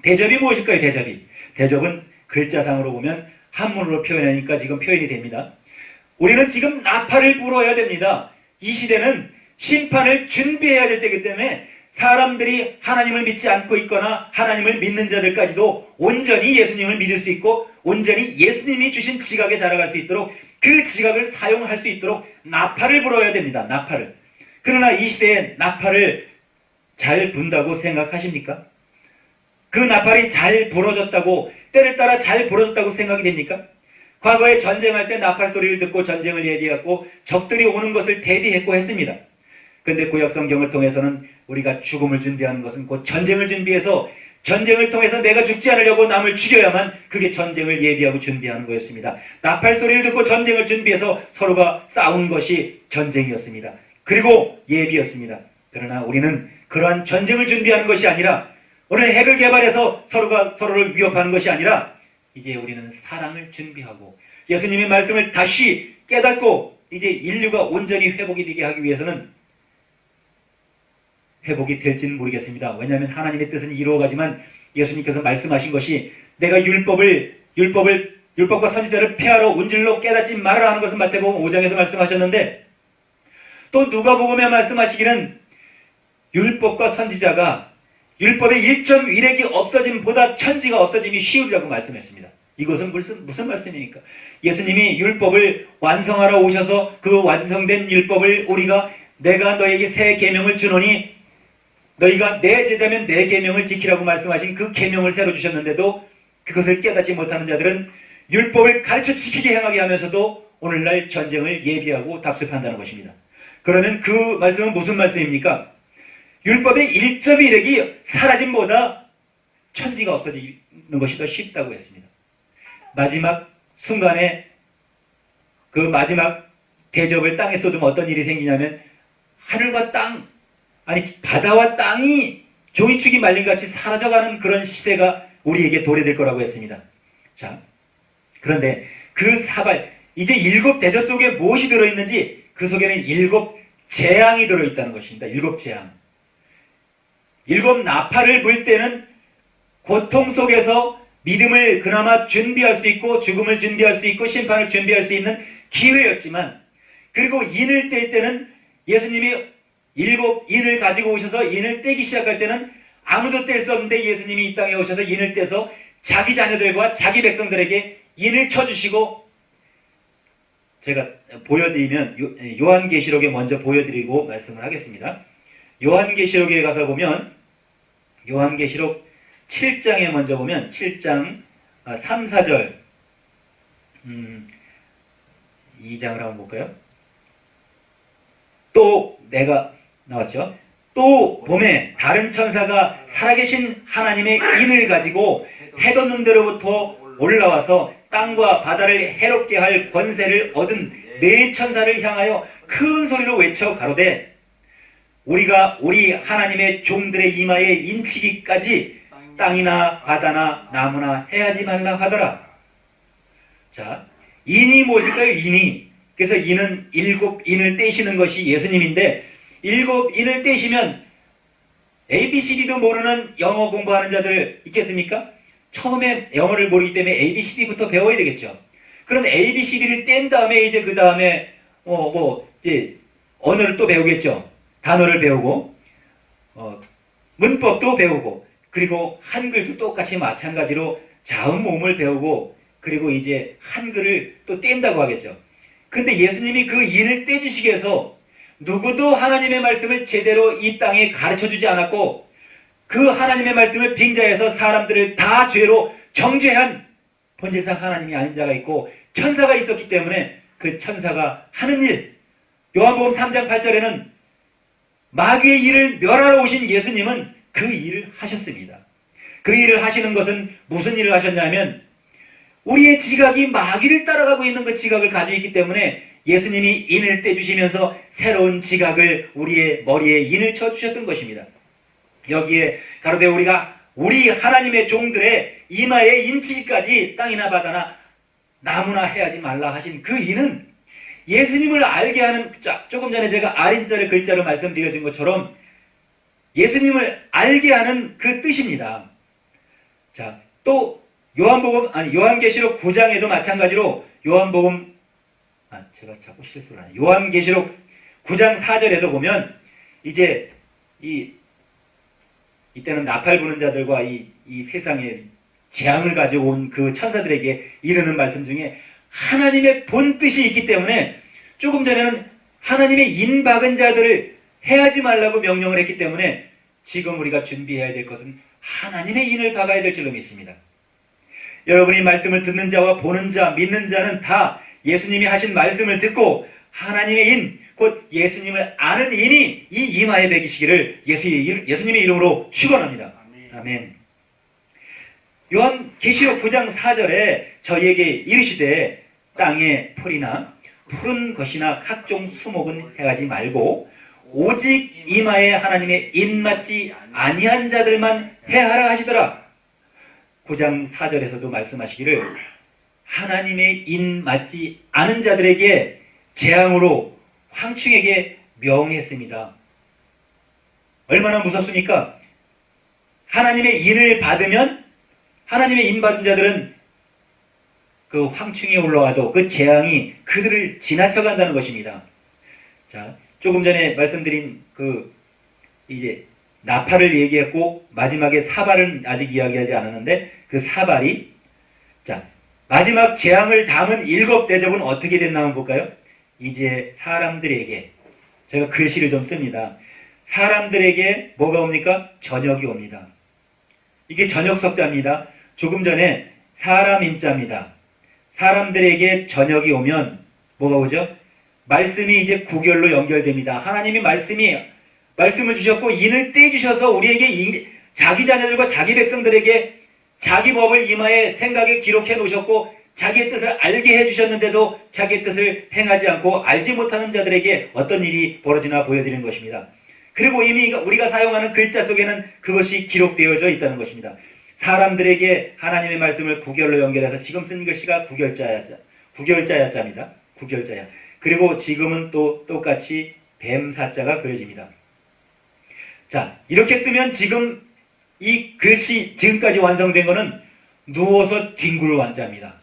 Speaker 1: 대접이 무엇일까요? 대접은 글자상으로 보면 한문으로 표현하니까 지금 표현이 됩니다. 우리는 지금 나팔을 불어야 됩니다. 이 시대는 심판을 준비해야 될 때이기 때문에 사람들이 하나님을 믿지 않고 있거나 하나님을 믿는 자들까지도 온전히 예수님을 믿을 수 있고 온전히 예수님이 주신 지각에 자라갈 수 있도록 그 지각을 사용할 수 있도록 나팔을 불어야 됩니다. 나팔을. 그러나 이 시대에 나팔을 잘 분다고 생각하십니까? 그 나팔이 잘 불어졌다고 때를 따라 잘 불어졌다고 생각이 됩니까? 과거에 전쟁할 때 나팔 소리를 듣고 전쟁을 예비했고 적들이 오는 것을 대비했고 했습니다. 그런데 구약 성경을 통해서는 우리가 죽음을 준비하는 것은 곧 전쟁을 준비해서 전쟁을 통해서 내가 죽지 않으려고 남을 죽여야만 그게 전쟁을 예비하고 준비하는 거였습니다. 나팔 소리를 듣고 전쟁을 준비해서 서로가 싸운 것이 전쟁이었습니다. 그리고 예비였습니다. 그러나 우리는 그러한 전쟁을 준비하는 것이 아니라 오늘 핵을 개발해서 서로가 서로를 위협하는 것이 아니라 이제 우리는 사랑을 준비하고 예수님의 말씀을 다시 깨닫고 이제 인류가 온전히 회복이 되게 하기 위해서는 회복이 될지는 모르겠습니다. 왜냐하면 하나님의 뜻은 이루어가지만 예수님께서 말씀하신 것이 내가 율법과 선지자를 폐하러 온 줄로 깨닫지 말아라 하는 것은 마태복음 5장에서 말씀하셨는데 또 누가복음에 말씀하시기는 율법과 선지자가 율법의 1.1획이 없어짐보다 천지가 없어짐이 쉬우리라고 말씀했습니다. 이것은 무슨 말씀입니까? 예수님이 율법을 완성하러 오셔서 그 완성된 율법을 우리가 내가 너에게 새 계명을 주노니 너희가 내 제자면 내 계명을 지키라고 말씀하신 그 계명을 새로 주셨는데도 그것을 깨닫지 못하는 자들은 율법을 가르쳐 지키게 행하게 하면서도 오늘날 전쟁을 예비하고 답습한다는 것입니다. 그러면 그 말씀은 무슨 말씀입니까? 율법의 1.1획이 사라짐보다 천지가 없어지는 것이 더 쉽다고 했습니다. 마지막 순간에 그 마지막 대접을 땅에 쏟으면 어떤 일이 생기냐면 하늘과 땅, 아니 바다와 땅이 종이축이 말린같이 사라져가는 그런 시대가 우리에게 도래될 거라고 했습니다. 자, 그런데 그 사발, 이제 7대접 속에 무엇이 들어있는지 그 속에는 7재앙이 들어있다는 것입니다. 7재앙. 7 나팔을 불 때는 고통 속에서 믿음을 그나마 준비할 수 있고 죽음을 준비할 수 있고 심판을 준비할 수 있는 기회였지만 그리고 인을 뗄 때는 예수님이 7인을 가지고 오셔서 인을 떼기 시작할 때는 아무도 뗄 수 없는데 예수님이 이 땅에 오셔서 인을 떼서 자기 자녀들과 자기 백성들에게 인을 쳐주시고 제가 보여드리면 요한계시록에 먼저 보여드리고 말씀을 하겠습니다. 요한계시록에 가서 보면 요한계시록 7장에 먼저 보면 7장 3, 4절 2장을 한번 볼까요? 또 내가 나왔죠. 또 봄에 다른 천사가 살아계신 하나님의 인을 가지고 해돋는 데로부터 올라와서 땅과 바다를 해롭게 할 권세를 얻은 네 천사를 향하여 큰 소리로 외쳐 가로되 우리가 우리 하나님의 종들의 이마에 인치기까지 땅이나 바다나 나무나 해하지 말라 하더라. 자, 인이 무엇일까요? 인이. 그래서 인은 7인을 떼시는 것이 예수님인데 7인을 떼시면 ABCD도 모르는 영어 공부하는 자들 있겠습니까? 처음에 영어를 모르기 때문에 ABCD부터 배워야 되겠죠. 그럼 ABCD를 뗀 다음에 이제 그 다음에 이제 언어를 또 배우겠죠. 단어를 배우고 문법도 배우고 그리고 한글도 똑같이 마찬가지로 자음 모음을 배우고 그리고 이제 한글을 또 뗀다고 하겠죠. 근데 예수님이 그 인을 떼주시기 위해서 누구도 하나님의 말씀을 제대로 이 땅에 가르쳐주지 않았고 그 하나님의 말씀을 빙자해서 사람들을 다 죄로 정죄한 본질상 하나님이 아닌 자가 있고 천사가 있었기 때문에 그 천사가 하는 일, 요한복음 3장 8절에는 마귀의 일을 멸하러 오신 예수님은 그 일을 하셨습니다. 그 일을 하시는 것은 무슨 일을 하셨냐면 우리의 지각이 마귀를 따라가고 있는 그 지각을 가지고 있기 때문에 예수님이 인을 떼주시면서 새로운 지각을 우리의 머리에 인을 쳐주셨던 것입니다. 여기에 가로되 우리가 우리 하나님의 종들의 이마에 인치기까지 땅이나 바다나 나무나 해하지 말라 하신 그 인은 예수님을 알게 하는, 조금 전에 제가 아린자를 글자로 말씀드려준 것처럼 예수님을 알게 하는 그 뜻입니다. 자, 또 요한계시록 9장에도 마찬가지로 제가 자꾸 실수를 하네. 요한계시록 9장 4절에도 보면 이제 이때는 나팔 부는 자들과 이 세상에 재앙을 가지고 온 그 천사들에게 이르는 말씀 중에 하나님의 본 뜻이 있기 때문에 조금 전에는 하나님의 인 박은 자들을 해하지 말라고 명령을 했기 때문에 지금 우리가 준비해야 될 것은 하나님의 인을 박아야 될 줄로 믿습니다. 여러분이 말씀을 듣는 자와 보는 자, 믿는 자는 다 예수님이 하신 말씀을 듣고 하나님의 인, 곧 예수님을 아는 인이 이 이마에 배기시기를 예수님의 이름으로 축원합니다. 아멘. 요한계시록 9장 4절에 저희에게 이르시되 땅에 풀이나 푸른 것이나 각종 수목은 해하지 말고 오직 이마에 하나님의 인 맞지 아니한 자들만 해하라 하시더라. 9장 4절에서도 말씀하시기를 하나님의 인 맞지 않은 자들에게 재앙으로 황충에게 명했습니다. 얼마나 무섭습니까? 하나님의 인을 받으면 하나님의 인 받은 자들은 그 황충에 올라와도 그 재앙이 그들을 지나쳐간다는 것입니다. 자, 조금 전에 말씀드린 이제 나팔을 얘기했고 마지막에 사발은 아직 이야기하지 않았는데 그 사발이 마지막 재앙을 담은 7대접은 어떻게 됐나 한번 볼까요? 이제 사람들에게 제가 글씨를 좀 씁니다. 사람들에게 뭐가 옵니까? 저녁이 옵니다. 이게 저녁석자입니다. 조금 전에 사람 인자입니다. 사람들에게 저녁이 오면 뭐가 오죠? 말씀이 이제 구결로 연결됩니다. 하나님이 말씀을 주셨고 인을 떼주셔서 우리에게 자기 자녀들과 자기 백성들에게 자기 법을 이마에 생각에 기록해 놓으셨고 자기의 뜻을 알게 해주셨는데도 자기의 뜻을 행하지 않고 알지 못하는 자들에게 어떤 일이 벌어지나 보여드리는 것입니다. 그리고 이미 우리가 사용하는 글자 속에는 그것이 기록되어져 있다는 것입니다. 사람들에게 하나님의 말씀을 구결로 연결해서 지금 쓴 글씨가 구결자야자입니다. 구결자야. 그리고 지금은 또 똑같이 뱀사자가 그려집니다. 자, 이렇게 쓰면 지금 이 글씨 지금까지 완성된 것은 누워서 뒹굴 완자입니다.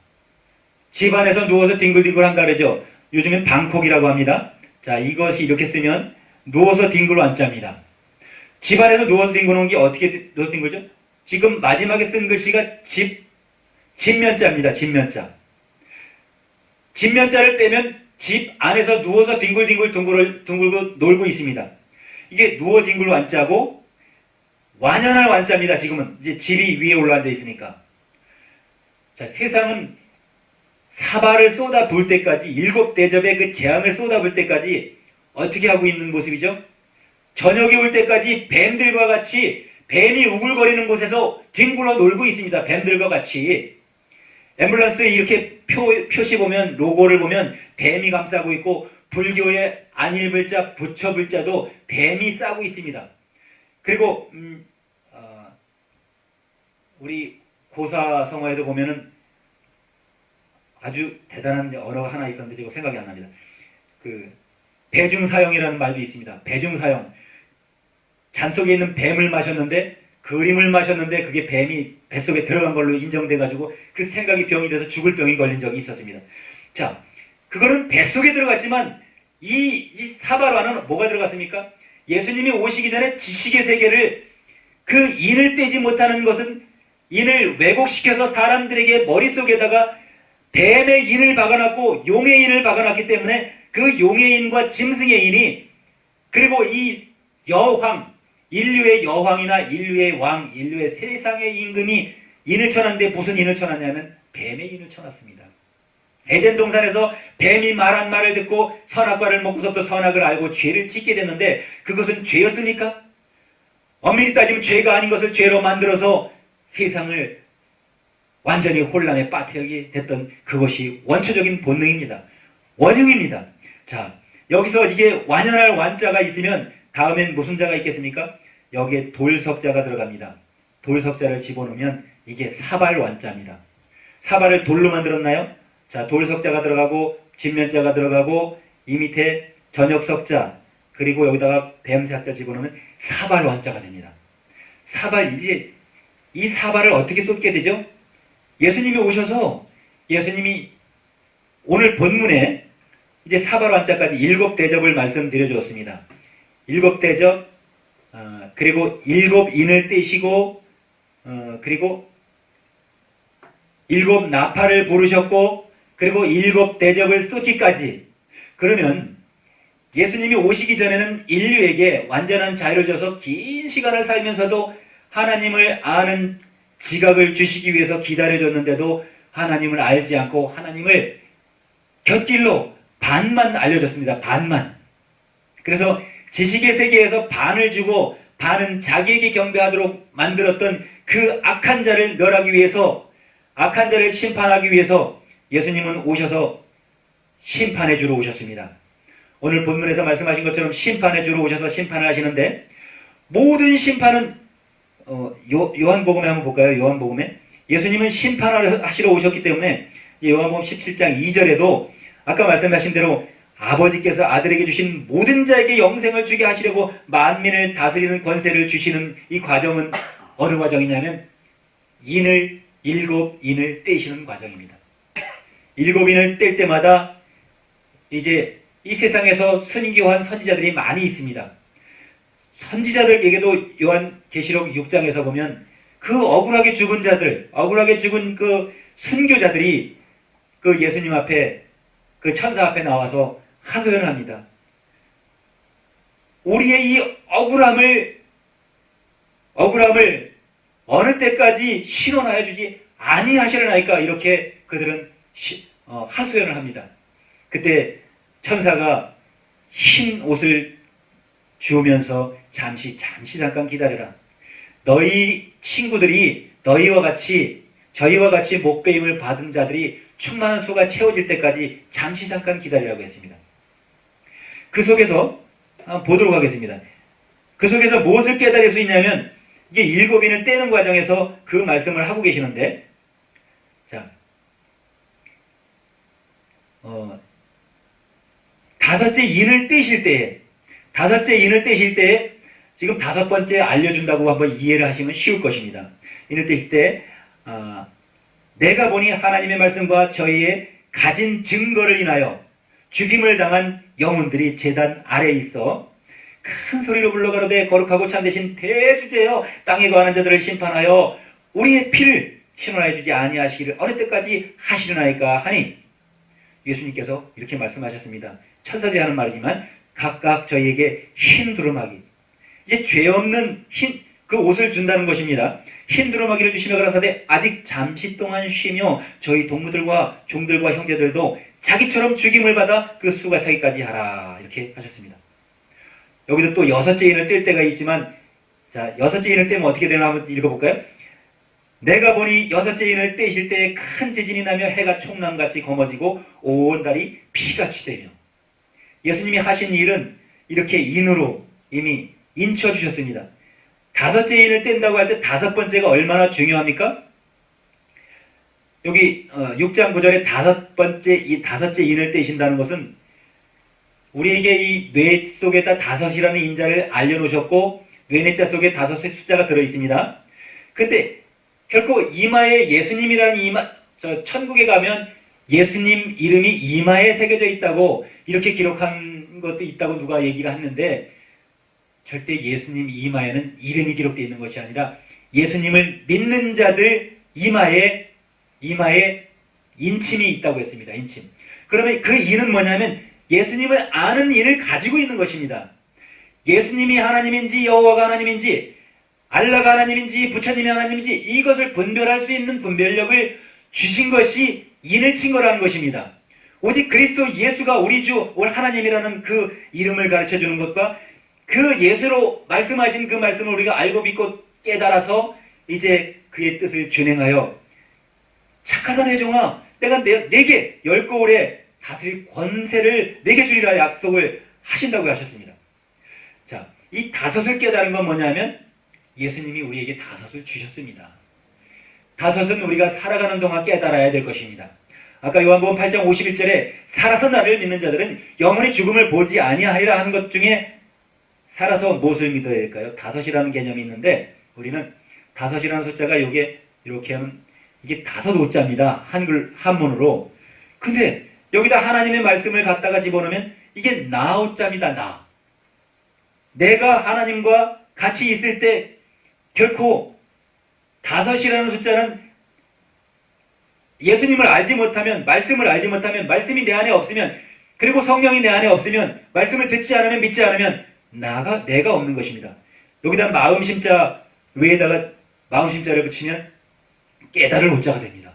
Speaker 1: 집안에서 누워서 뒹굴뒹굴 한다 그러죠. 요즘엔 방콕이라고 합니다. 자, 이것이 이렇게 쓰면 누워서 뒹굴 완자입니다. 집안에서 누워서 뒹구는 게 어떻게 누워서 뒹굴죠? 지금 마지막에 쓴 글씨가 집면자입니다. 집면자. 집면자를 빼면 집 안에서 누워서 뒹굴뒹굴 둥글고 놀고 있습니다. 이게 누워 뒹굴 완자고 완연할 완자입니다. 지금은 이제 집이 위에 올라앉아 있으니까. 자, 세상은 사발을 쏟아 부을 때까지 7대접의 그 재앙을 쏟아 부을 때까지 어떻게 하고 있는 모습이죠? 저녁이 올 때까지 뱀들과 같이 뱀이 우글거리는 곳에서 뒹굴어 놀고 있습니다. 뱀들과 같이. 앰뷸런스에 이렇게 표시 보면 로고를 보면 뱀이 감싸고 있고 불교의 안일불자 부처불자도 뱀이 싸고 있습니다. 그리고 우리 고사성어에도 보면은 아주 대단한 언어가 하나 있었는데 지금 생각이 안 납니다. 배중사형이라는 말도 있습니다. 배중사형. 잔 속에 있는 뱀을 마셨는데 그림을 마셨는데 그게 뱀이 뱃속에 들어간 걸로 인정돼가지고 그 생각이 병이 돼서 죽을 병이 걸린 적이 있었습니다. 자, 그거는 뱃속에 들어갔지만 이 사발화는 뭐가 들어갔습니까? 예수님이 오시기 전에 지식의 세계를 그 인을 떼지 못하는 것은 인을 왜곡시켜서 사람들에게 머릿속에다가 뱀의 인을 박아놨고 용의 인을 박아놨기 때문에 그 용의 인과 짐승의 인이 그리고 이 여왕, 인류의 여왕이나 인류의 왕, 인류의 세상의 임금이 인을 쳐놨는데 무슨 인을 쳐놨냐면 뱀의 인을 쳐놨습니다. 에덴 동산에서 뱀이 말한 말을 듣고 선악과를 먹고서부터 선악을 알고 죄를 짓게 됐는데 그것은 죄였습니까? 엄밀히 따지면 죄가 아닌 것을 죄로 만들어서 세상을 완전히 혼란에 빠뜨리게 됐던 그것이 원초적인 본능입니다. 원흉입니다. 자, 여기서 이게 완연할 완자가 있으면 다음엔 무슨 자가 있겠습니까? 여기에 돌석자가 들어갑니다. 돌석자를 집어넣으면 이게 사발완자입니다. 사발을 돌로 만들었나요? 자, 돌석자가 들어가고 진면자가 들어가고 이 밑에 전역석자 그리고 여기다가 뱀석자 집어넣으면 사발완자가 됩니다. 사발, 이제 이 사발을 어떻게 쏟게 되죠? 예수님이 오셔서 예수님이 오늘 본문에 이제 사발완자까지 7대접을 말씀드려 주었습니다. 7대접 그리고 7인을 떼시고 그리고 7 나팔을 부르셨고 그리고 7대접을 쏟기까지. 그러면 예수님이 오시기 전에는 인류에게 완전한 자유를 줘서 긴 시간을 살면서도 하나님을 아는 지각을 주시기 위해서 기다려줬는데도 하나님을 알지 않고 하나님을 곁길로 반만 알려줬습니다. 반만. 그래서 지식의 세계에서 반을 주고 반은 자기에게 경배하도록 만들었던 그 악한 자를 멸하기 위해서, 악한 자를 심판하기 위해서 예수님은 오셔서 심판해 주러 오셨습니다. 오늘 본문에서 말씀하신 것처럼 심판해 주러 오셔서 심판을 하시는데, 모든 심판은 요한복음에 한번 볼까요? 요한복음에 예수님은 심판을 하시러 오셨기 때문에 요한복음 17장 2절에도 아까 말씀하신 대로 아버지께서 아들에게 주신 모든 자에게 영생을 주게 하시려고 만민을 다스리는 권세를 주시는 이 과정은 어느 과정이냐면 7인을 떼시는 과정입니다. 7인을 뗄 때마다 이제 이 세상에서 순교한 선지자들이 많이 있습니다. 선지자들에게도 요한계시록 6장에서 보면 그 억울하게 죽은 자들, 억울하게 죽은 그 순교자들이 그 예수님 앞에 그 천사 앞에 나와서 하소연을 합니다. 우리의 이 억울함을 어느 때까지 신원하여 주지 아니하시려나이까, 이렇게 그들은 하소연을 합니다. 그때 천사가 흰 옷을 주우면서 잠깐 기다려라. 너희 친구들이 저희와 같이 목배임을 받은 자들이 충만한 수가 채워질 때까지 잠깐 기다리라고 했습니다. 그 속에서 한번 보도록 하겠습니다. 그 속에서 무엇을 깨달을 수 있냐면 이게 7인을 떼는 과정에서 그 말씀을 하고 계시는데, 자, 다섯째 인을 떼실 때에 지금 5번째 알려준다고 한번 이해를 하시면 쉬울 것입니다. 인을 떼실 때 내가 보니 하나님의 말씀과 저희의 가진 증거를 인하여 죽임을 당한 영혼들이 제단 아래에 있어 큰 소리로 불러가로되 거룩하고 참되신 대주제여 땅에 거하는 자들을 심판하여 우리의 피를 신원하여 주지 아니하시기를 어느 때까지 하시려나이까 하니, 예수님께서 이렇게 말씀하셨습니다. 천사들이 하는 말이지만 각각 저희에게 흰 두루마기, 이제 죄 없는 그 옷을 준다는 것입니다. 흰 두루마기를 주시며 가라사대 아직 잠시 동안 쉬며 저희 동무들과 종들과 형제들도 자기처럼 죽임을 받아 그 수가 차기까지 하라, 이렇게 하셨습니다. 여기도 또 6째 인을 뗄 때가 있지만, 자, 6째 인을 떼면 어떻게 되나 한번 읽어볼까요? 내가 보니 6째 인을 떼실 때에 큰 지진이 나며 해가 총남같이 검어지고 온 달이 피같이 되며, 예수님이 하신 일은 이렇게 인으로 이미 인쳐주셨습니다. 5째 인을 뗀다고 할 때 5번째가 얼마나 중요합니까? 여기 6장 9절에 5째 인을 떼신다는 것은 우리에게 이 뇌 속에다 5이라는 인자를 알려놓으셨고 뇌내자 속에 5의 숫자가 들어있습니다. 근데 결코 이마에 예수님이라는 천국에 가면 예수님 이름이 이마에 새겨져 있다고 이렇게 기록한 것도 있다고 누가 얘기를 하는데 절대 예수님 이마에는 이름이 기록되어 있는 것이 아니라 예수님을 믿는 자들 이마에 인침이 있다고 했습니다. 인침. 그러면 그 인은 뭐냐면 예수님을 아는 인을 가지고 있는 것입니다. 예수님이 하나님인지 여호와가 하나님인지 알라가 하나님인지 부처님이 하나님인지 이것을 분별할 수 있는 분별력을 주신 것이 인을 친 거라는 것입니다. 오직 그리스도 예수가 우리 주 하나님이라는 그 이름을 가르쳐 주는 것과 그 예수로 말씀하신 그 말씀을 우리가 알고 믿고 깨달아서 이제 그의 뜻을 준행하여 착하다 내 종아 내가 내게 10거울에 다스릴 권세를 내게 주리라 약속을 하신다고 하셨습니다. 자, 이 다섯을 깨달은 건 뭐냐면 예수님이 우리에게 다섯을 주셨습니다. 다섯은 우리가 살아가는 동안 깨달아야 될 것입니다. 아까 요한복음 8장 51절에 살아서 나를 믿는 자들은 영원히 죽음을 보지 아니하리라 하는 것 중에 살아서 무엇을 믿어야 될까요? 다섯이라는 개념이 있는데 우리는 다섯이라는 숫자가 이게 이렇게 하면 이게 다섯 오자입니다. 한문으로. 근데 여기다 하나님의 말씀을 갖다가 집어넣으면 이게 나오자입니다. 나. 내가 하나님과 같이 있을 때 결코 다섯이라는 숫자는 예수님을 알지 못하면 말씀을 알지 못하면 말씀이 내 안에 없으면 그리고 성령이 내 안에 없으면 말씀을 듣지 않으면 믿지 않으면 내가 없는 것입니다. 여기다 마음심자 위에다가 마음심자를 붙이면 깨달을 오자가 됩니다.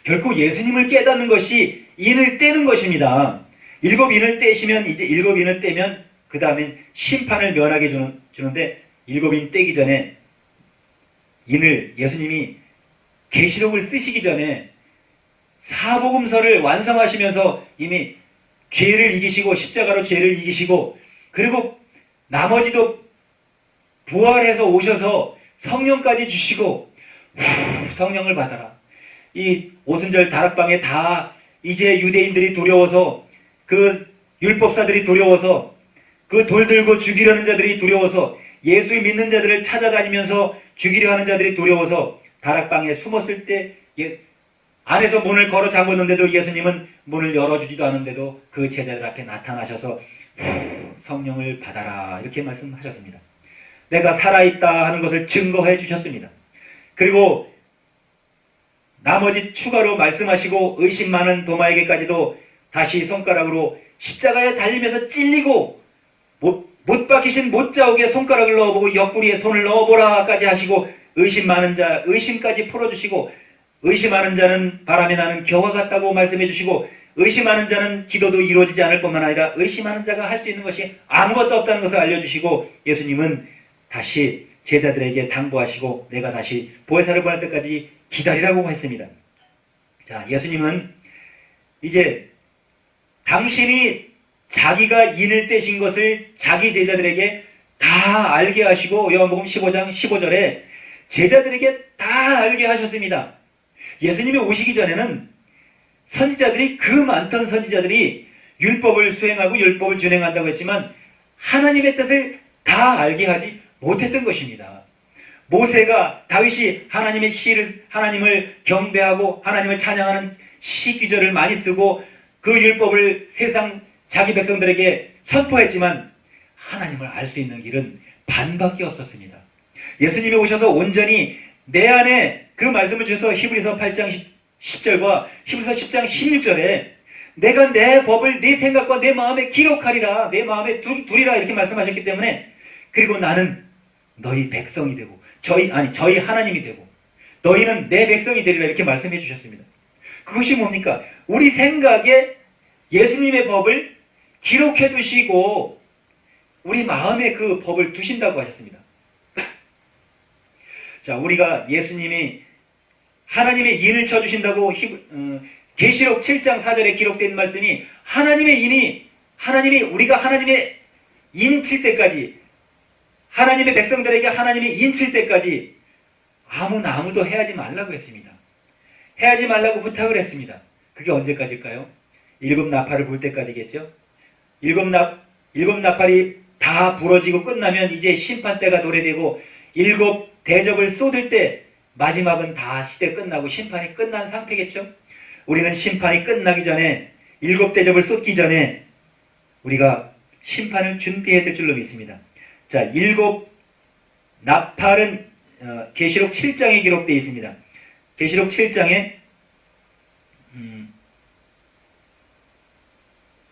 Speaker 1: 결코 예수님을 깨닫는 것이 인을 떼는 것입니다. 7인을 떼시면 이제 7인을 떼면 그 다음엔 심판을 면하게 주는데 7인 떼기 전에 인을 예수님이 계시록을 쓰시기 전에 사복음서를 완성하시면서 이미 죄를 이기시고 십자가로 죄를 이기시고 그리고 나머지도 부활해서 오셔서 성령까지 주시고 성령을 받아라. 이 오순절 다락방에 다 이제 유대인들이 두려워서 그 율법사들이 두려워서 그 돌 들고 죽이려는 자들이 두려워서 예수 믿는 자들을 찾아다니면서 죽이려 하는 자들이 두려워서 다락방에 숨었을 때 안에서 문을 걸어 잠궜는데도 예수님은 문을 열어주지도 않은데도 그 제자들 앞에 나타나셔서 성령을 받아라 이렇게 말씀하셨습니다. 내가 살아있다 하는 것을 증거해 주셨습니다. 그리고 나머지 추가로 말씀하시고 의심 많은 도마에게까지도 다시 손가락으로 십자가에 달리면서 찔리고 못 박히신 못자국에 손가락을 넣어보고 옆구리에 손을 넣어보라까지 하시고 의심 많은 자 의심까지 풀어주시고 의심하는 자는 바람이 나는 겨와 같다고 말씀해 주시고 의심하는 자는 기도도 이루어지지 않을 뿐만 아니라 의심하는 자가 할 수 있는 것이 아무것도 없다는 것을 알려주시고 예수님은 다시 제자들에게 당부하시고 내가 다시 보혜사를 보낼 때까지 기다리라고 했습니다. 자, 예수님은 이제 당신이 자기가 인을 떼신 것을 자기 제자들에게 다 알게 하시고 요한복음 15장 15절에 제자들에게 다 알게 하셨습니다. 예수님이 오시기 전에는 선지자들이 그 많던 선지자들이 율법을 수행하고 율법을 준행한다고 했지만 하나님의 뜻을 다 알게 하지 못했던 것입니다. 모세가 다윗이 하나님의 시를 하나님을 경배하고 하나님을 찬양하는 시 귀절을 많이 쓰고 그 율법을 세상 자기 백성들에게 선포했지만 하나님을 알 수 있는 길은 반밖에 없었습니다. 예수님이 오셔서 온전히 내 안에 그 말씀을 주셔서 히브리서 8장 10절과 히브리서 10장 16절에 내가 내 법을 네 생각과 내 마음에 기록하리라 내 마음에 두리라 이렇게 말씀하셨기 때문에 그리고 나는 너희 백성이 되고 저희 하나님이 되고 너희는 내 백성이 되리라 이렇게 말씀해 주셨습니다. 그것이 뭡니까? 우리 생각에 예수님의 법을 기록해 두시고 우리 마음에 그 법을 두신다고 하셨습니다. 자, 우리가 예수님이 하나님의 인을 쳐주신다고 계시록 7장 4절에 기록된 말씀이 하나님이 우리가 하나님의 인 칠 때까지 하나님의 백성들에게 하나님이 인 칠 때까지 아무도 해하지 말라고 했습니다. 해하지 말라고 부탁을 했습니다. 그게 언제까지일까요? 7 나팔을 불 때까지겠죠? 7 나팔이 다 부러지고 끝나면 이제 심판 때가 도래되고 7 대접을 쏟을 때 마지막은 다 시대 끝나고 심판이 끝난 상태겠죠? 우리는 심판이 끝나기 전에 7 대접을 쏟기 전에 우리가 심판을 준비해야 될 줄로 믿습니다. 자, 일곱 나팔은 계시록 7장에 기록되어 있습니다. 계시록 7장에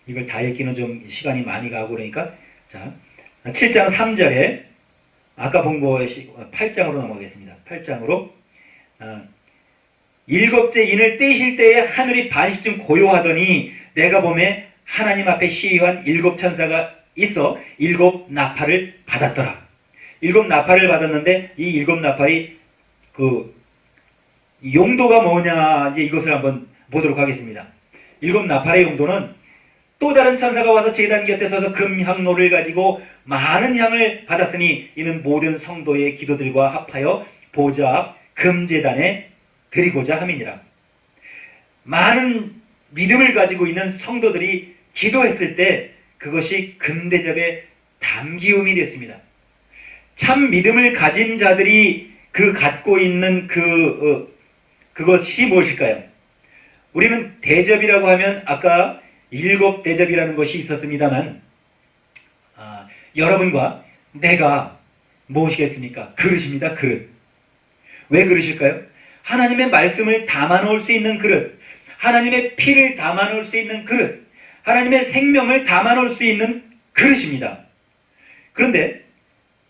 Speaker 1: 이걸 다 읽기는 좀 시간이 많이 가고 그러니까 자, 7장 3절에 아까 본 거 8장으로 넘어가겠습니다. 8장으로 일곱째 인을 떼실 때에 하늘이 반시쯤 고요하더니 내가 보매 하나님 앞에 시위한 일곱 천사가 있어 일곱 나팔을 받았더라. 일곱 나팔을 받았는데 이 일곱 나팔이 그 용도가 뭐냐 이제 이것을 한번 보도록 하겠습니다. 일곱 나팔의 용도는 또 다른 천사가 와서 제단 곁에 서서 금향로를 가지고 많은 향을 받았으니 이는 모든 성도의 기도들과 합하여 보좌 앞 금제단에 드리고자 함이니라. 많은 믿음을 가지고 있는 성도들이 기도했을 때 그것이 금대접의 담기움이 됐습니다. 참 믿음을 가진 자들이 갖고 있는 그것이 무엇일까요? 우리는 대접이라고 하면 아까 일곱 대접이라는 것이 있었습니다만 여러분과 내가 무엇이겠습니까? 그릇입니다. 그릇. 왜 그릇일까요? 하나님의 말씀을 담아놓을 수 있는 그릇, 하나님의 피를 담아놓을 수 있는 그릇, 하나님의 생명을 담아놓을 수 있는 그릇입니다. 그런데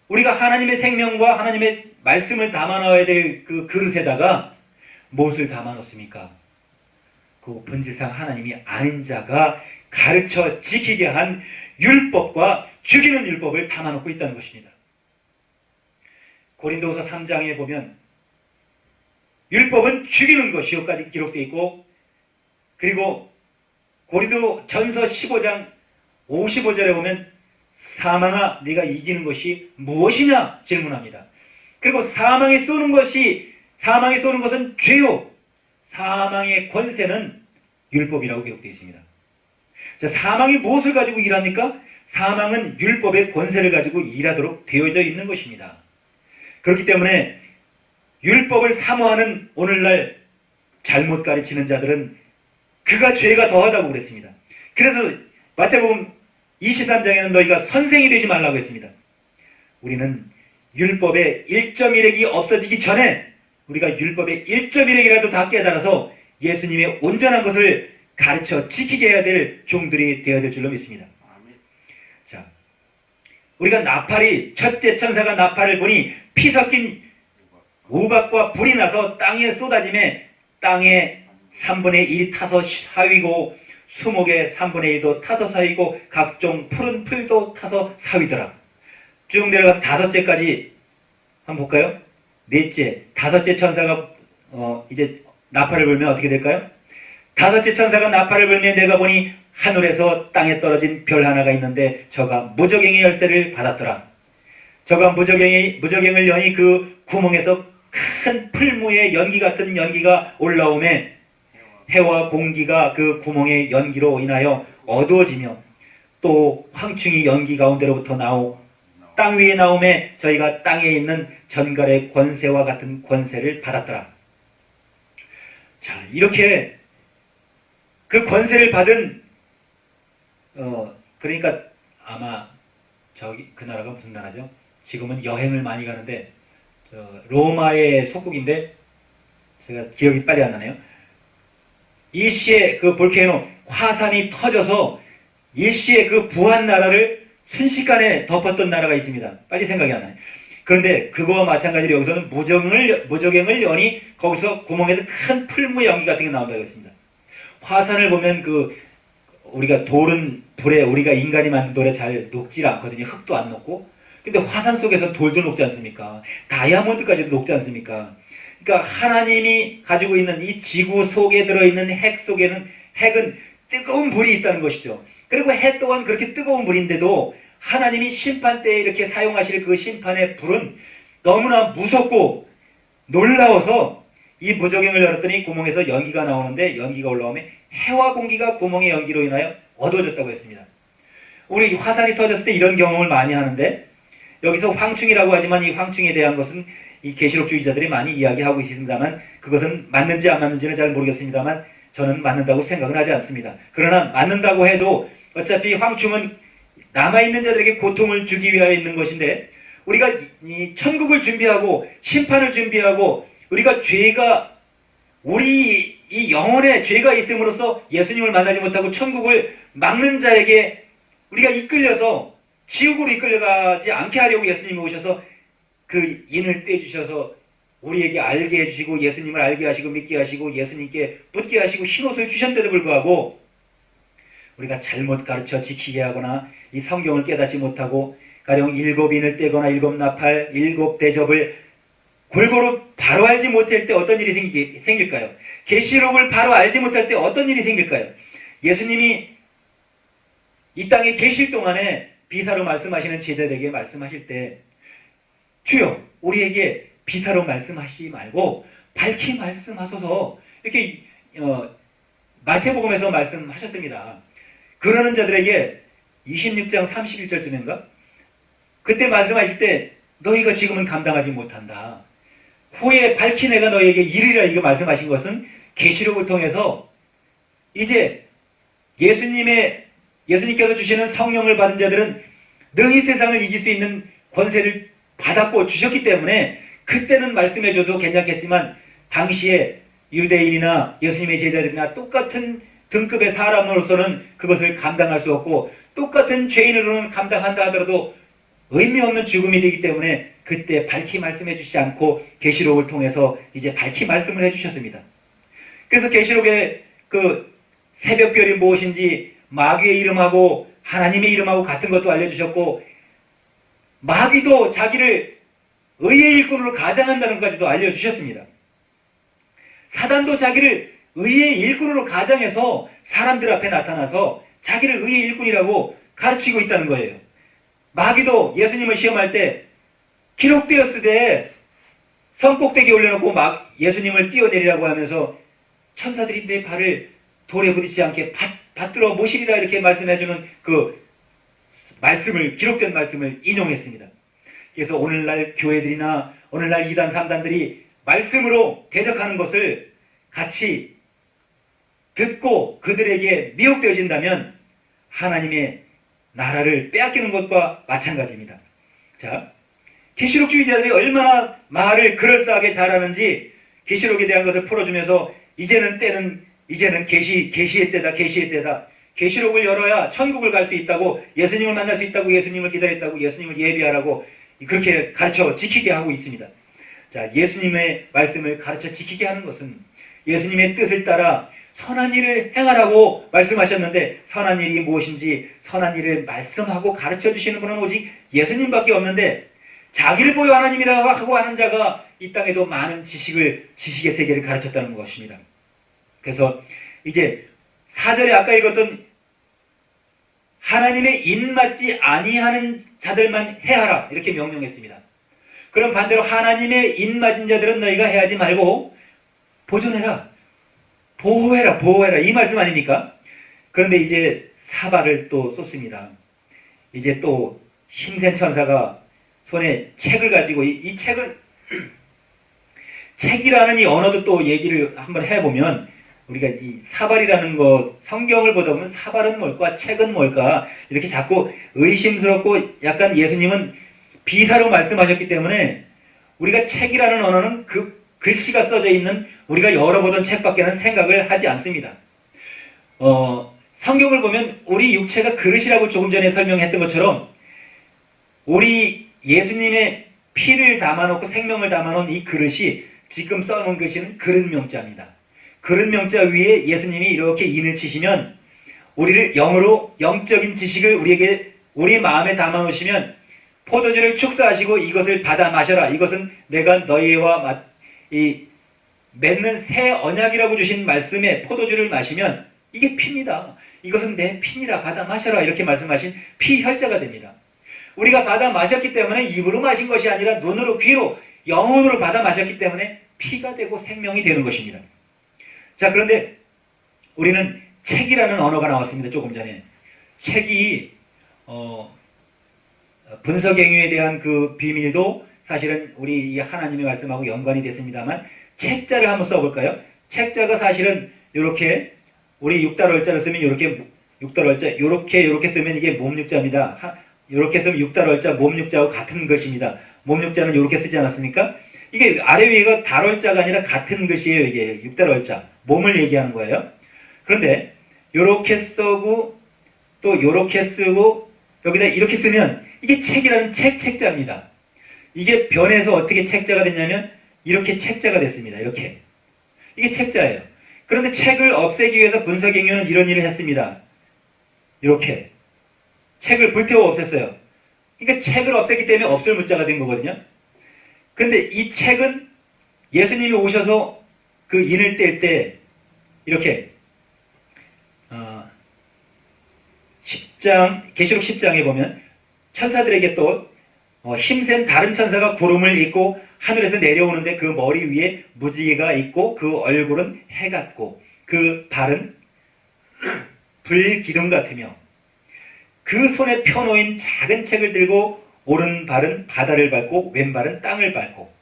Speaker 1: 우리가 하나님의 생명과 하나님의 말씀을 담아놔야 될 그 그릇에다가 무엇을 담아놓습니까? 그 본질상 하나님이 아닌 자가 가르쳐 지키게 한 율법과 죽이는 율법을 담아놓고 있다는 것입니다. 고린도후서 3장에 보면 율법은 죽이는 것이요까지 기록되어 있고 그리고 고린도 전서 15장 55절에 보면 사망아 네가 이기는 것이 무엇이냐 질문합니다. 그리고 사망에 쏘는 것은 죄요 사망의 권세는 율법이라고 기록되어 있습니다. 자, 사망이 무엇을 가지고 일합니까? 사망은 율법의 권세를 가지고 일하도록 되어져 있는 것입니다. 그렇기 때문에 율법을 사모하는 오늘날 잘못 가르치는 자들은 그가 죄가 더하다고 그랬습니다. 그래서 마태복음 23장에는 너희가 선생이 되지 말라고 했습니다. 우리는 율법의 1.1핵이 없어지기 전에 우리가 율법의 1.1핵이라도 다 깨달아서 예수님의 온전한 것을 가르쳐 지키게 해야 될 종들이 되어야 될 줄로 믿습니다. 자, 우리가 나팔이 첫째 천사가 나팔을 보니 피 섞인 우박과 불이 나서 땅에 쏟아짐에 땅에 3분의 1이 타서 사위고 수목의 3분의 1도 타서 사위고 각종 푸른 풀도 타서 사위더라. 쭉 내려가 다섯째까지 한번 볼까요? 넷째, 다섯째 천사가 이제 나팔을 불면 어떻게 될까요? 다섯째 천사가 나팔을 불면 내가 보니 하늘에서 땅에 떨어진 별 하나가 있는데 저가 무저갱의 열쇠를 받았더라. 저가 무저갱을 여니 그 구멍에서 큰 풀무의 연기 같은 연기가 올라오매 해와 공기가 그 구멍의 연기로 인하여 어두워지며 또 황충이 연기 가운데로부터 땅 위에 나오매 저희가 땅에 있는 전갈의 권세와 같은 권세를 받았더라. 자, 이렇게 그 권세를 받은 그러니까 아마 그 나라가 무슨 나라죠? 지금은 여행을 많이 가는데 로마의 속국인데 제가 기억이 빨리 안 나네요. 일시에 그 볼케이노 화산이 터져서 일시에 그 부한 나라를 순식간에 덮었던 나라가 있습니다. 빨리 생각이 안 나요. 그런데 그거와 마찬가지로 여기서는 무저갱을 여니 거기서 구멍에서 큰 풀무 연기 같은 게 나온다고 했습니다. 화산을 보면 우리가 돌은 불에 우리가 인간이 만든 돌에 잘 녹질 않거든요. 흙도 안 녹고. 근데 화산 속에서 돌도 녹지 않습니까? 다이아몬드까지도 녹지 않습니까? 그러니까 하나님이 가지고 있는 이 지구 속에 들어있는 핵은 뜨거운 불이 있다는 것이죠. 그리고 핵 또한 그렇게 뜨거운 불인데도 하나님이 심판 때에 이렇게 사용하실 그 심판의 불은 너무나 무섭고 놀라워서 이 무저갱을 열었더니 구멍에서 연기가 나오는데 연기가 올라오면 해와 공기가 구멍의 연기로 인하여 어두워졌다고 했습니다. 우리 화산이 터졌을 때 이런 경험을 많이 하는데 여기서 황충이라고 하지만 이 황충에 대한 것은 이 계시록주의자들이 많이 이야기하고 있습니다만 그것은 맞는지 안 맞는지는 잘 모르겠습니다만 저는 맞는다고 생각은 하지 않습니다. 그러나 맞는다고 해도 어차피 황충은 남아있는 자들에게 고통을 주기 위하여 있는 것인데, 우리가 이 천국을 준비하고 심판을 준비하고 우리가 죄가 우리 이 영혼에 죄가 있음으로써 예수님을 만나지 못하고 천국을 막는 자에게 우리가 이끌려서 지옥으로 이끌려가지 않게 하려고 예수님이 오셔서 그 인을 떼주셔서 우리에게 알게 해주시고 예수님을 알게 하시고 믿게 하시고 예수님께 붙게 하시고 흰옷을 주셨는데도 불구하고 우리가 잘못 가르쳐 지키게 하거나 이 성경을 깨닫지 못하고 가령 7인을 떼거나 7나팔, 7대접을 골고루 바로 알지 못할 때 어떤 일이 생길까요? 계시록을 바로 알지 못할 때 어떤 일이 생길까요? 예수님이 이 땅에 계실 동안에 비사로 말씀하시는 제자들에게 말씀하실 때 주여 우리에게 비사로 말씀하시지 말고 밝히 말씀하소서 이렇게 마태복음에서 말씀하셨습니다. 그러는 자들에게 26장 31절쯤인가? 그때 말씀하실 때 너희가 지금은 감당하지 못한다. 후에 밝히 내가 너희에게 이르리라 이거 말씀하신 것은 계시록을 통해서 이제 예수님께서 주시는 성령을 받은 자들은 능히 세상을 이길 수 있는 권세를 받았고 주셨기 때문에 그때는 말씀해줘도 괜찮겠지만 당시에 유대인이나 예수님의 제자들이나 똑같은 등급의 사람으로서는 그것을 감당할 수 없고 똑같은 죄인으로는 감당한다 하더라도 의미 없는 죽음이 되기 때문에 그때 밝히 말씀해 주시지 않고 계시록을 통해서 이제 밝히 말씀을 해주셨습니다. 그래서 계시록에 그 새벽별이 무엇인지 마귀의 이름하고 하나님의 이름하고 같은 것도 알려주셨고 마귀도 자기를 의의 일꾼으로 가장한다는 것까지도 알려주셨습니다. 사단도 자기를 의의 일꾼으로 가장해서 사람들 앞에 나타나서 자기를 의의 일꾼이라고 가르치고 있다는 거예요. 마귀도 예수님을 시험할 때 기록되었으되 성꼭대기에 올려놓고 막 예수님을 뛰어내리라고 하면서 천사들이 내 발을 돌에 부딪히지 않게 받들어 모시리라 이렇게 말씀해주는 그 말씀을 기록된 말씀을 인용했습니다. 그래서 오늘날 교회들이나 오늘날 2단 3단들이 말씀으로 대적하는 것을 같이 듣고 그들에게 미혹되어진다면 하나님의 나라를 빼앗기는 것과 마찬가지입니다. 자, 계시록주의자들이 얼마나 말을 그럴싸하게 잘하는지 계시록에 대한 것을 풀어주면서 이제는 계시의 때다. 계시록을 열어야 천국을 갈 수 있다고, 예수님을 만날 수 있다고, 예수님을 기다렸다고, 예수님을 예비하라고 그렇게 가르쳐 지키게 하고 있습니다. 자, 예수님의 말씀을 가르쳐 지키게 하는 것은 예수님의 뜻을 따라 선한 일을 행하라고 말씀하셨는데 선한 일이 무엇인지 선한 일을 말씀하고 가르쳐 주시는 분은 오직 예수님밖에 없는데 자기를 보여 하나님이라고 하고 하는 자가 이 땅에도 많은 지식의 세계를 가르쳤다는 것입니다. 그래서 이제 4절에 아까 읽었던 하나님의 입맞지 아니하는 자들만 해하라 이렇게 명령했습니다. 그럼 반대로 하나님의 입맞은 자들은 너희가 해하지 말고 보존해라, 보호해라 이 말씀 아닙니까? 그런데 이제 사발을 또 쏟습니다. 이제 또 힘센 천사가 손에 책을 가지고 이 책은 책이라는 이 언어도 또 얘기를 한번 해보면 우리가 이 사발이라는 것 성경을 보다 보면 사발은 뭘까 책은 뭘까 이렇게 자꾸 의심스럽고 약간 예수님은 비사로 말씀하셨기 때문에 우리가 책이라는 언어는 그 글씨가 써져 있는 우리가 열어보던 책밖에는 생각을 하지 않습니다. 성경을 보면 우리 육체가 그릇이라고 조금 전에 설명했던 것처럼 우리 예수님의 피를 담아놓고 생명을 담아놓은 이 그릇이 지금 써놓은 글씨는 그릇 명자입니다. 그릇 명자 위에 예수님이 이렇게 인을 치시면 우리를 영으로 영적인 지식을 우리 마음에 담아놓으시면 포도주를 축사하시고 이것을 받아 마셔라. 이것은 내가 너희와 맺는 새 언약이라고 주신 말씀에 포도주를 마시면 이게 피입니다. 이것은 내 피니라 받아 마셔라. 이렇게 말씀하신 피혈자가 됩니다. 우리가 받아 마셨기 때문에 입으로 마신 것이 아니라 눈으로 귀로 영혼으로 받아 마셨기 때문에 피가 되고 생명이 되는 것입니다. 자, 그런데 우리는 책이라는 언어가 나왔습니다. 조금 전에. 책이 분석행위에 대한 그 비밀도 사실은 우리 하나님의 말씀하고 연관이 됐습니다만 책자를 한번 써볼까요? 책자가 사실은 이렇게 우리 6달 월자를 쓰면 이렇게 6달월자 요렇게 쓰면 이게 몸육자입니다. 요렇게 쓰면 6달월자 몸육자하고 같은 것입니다. 몸육자는 요렇게 쓰지 않았습니까? 이게 아래 위가 달월자가 아니라 같은 것이에요. 이게 6달월자 몸을 얘기하는 거예요. 그런데 요렇게 쓰고 또 요렇게 쓰고 여기다 이렇게 쓰면 이게 책이라는 책자입니다. 이게 변해서 어떻게 책자가 됐냐면 이렇게 책자가 됐습니다. 이렇게 이게 책자예요. 그런데 책을 없애기 위해서 분석행위는 이런 일을 했습니다. 이렇게 책을 불태워 없앴어요. 그러니까 책을 없앴기 때문에 없을 무자가 된 거거든요. 근데 이 책은 예수님이 오셔서 그 인을 뗄 때 이렇게 10장 계시록 10장에 보면 천사들에게 또 힘센 다른 천사가 구름을 입고 하늘에서 내려오는데 그 머리 위에 무지개가 있고 그 얼굴은 해 같고 그 발은 불기둥 같으며 그 손에 펴놓인 작은 책을 들고 오른발은 바다를 밟고 왼발은 땅을 밟고.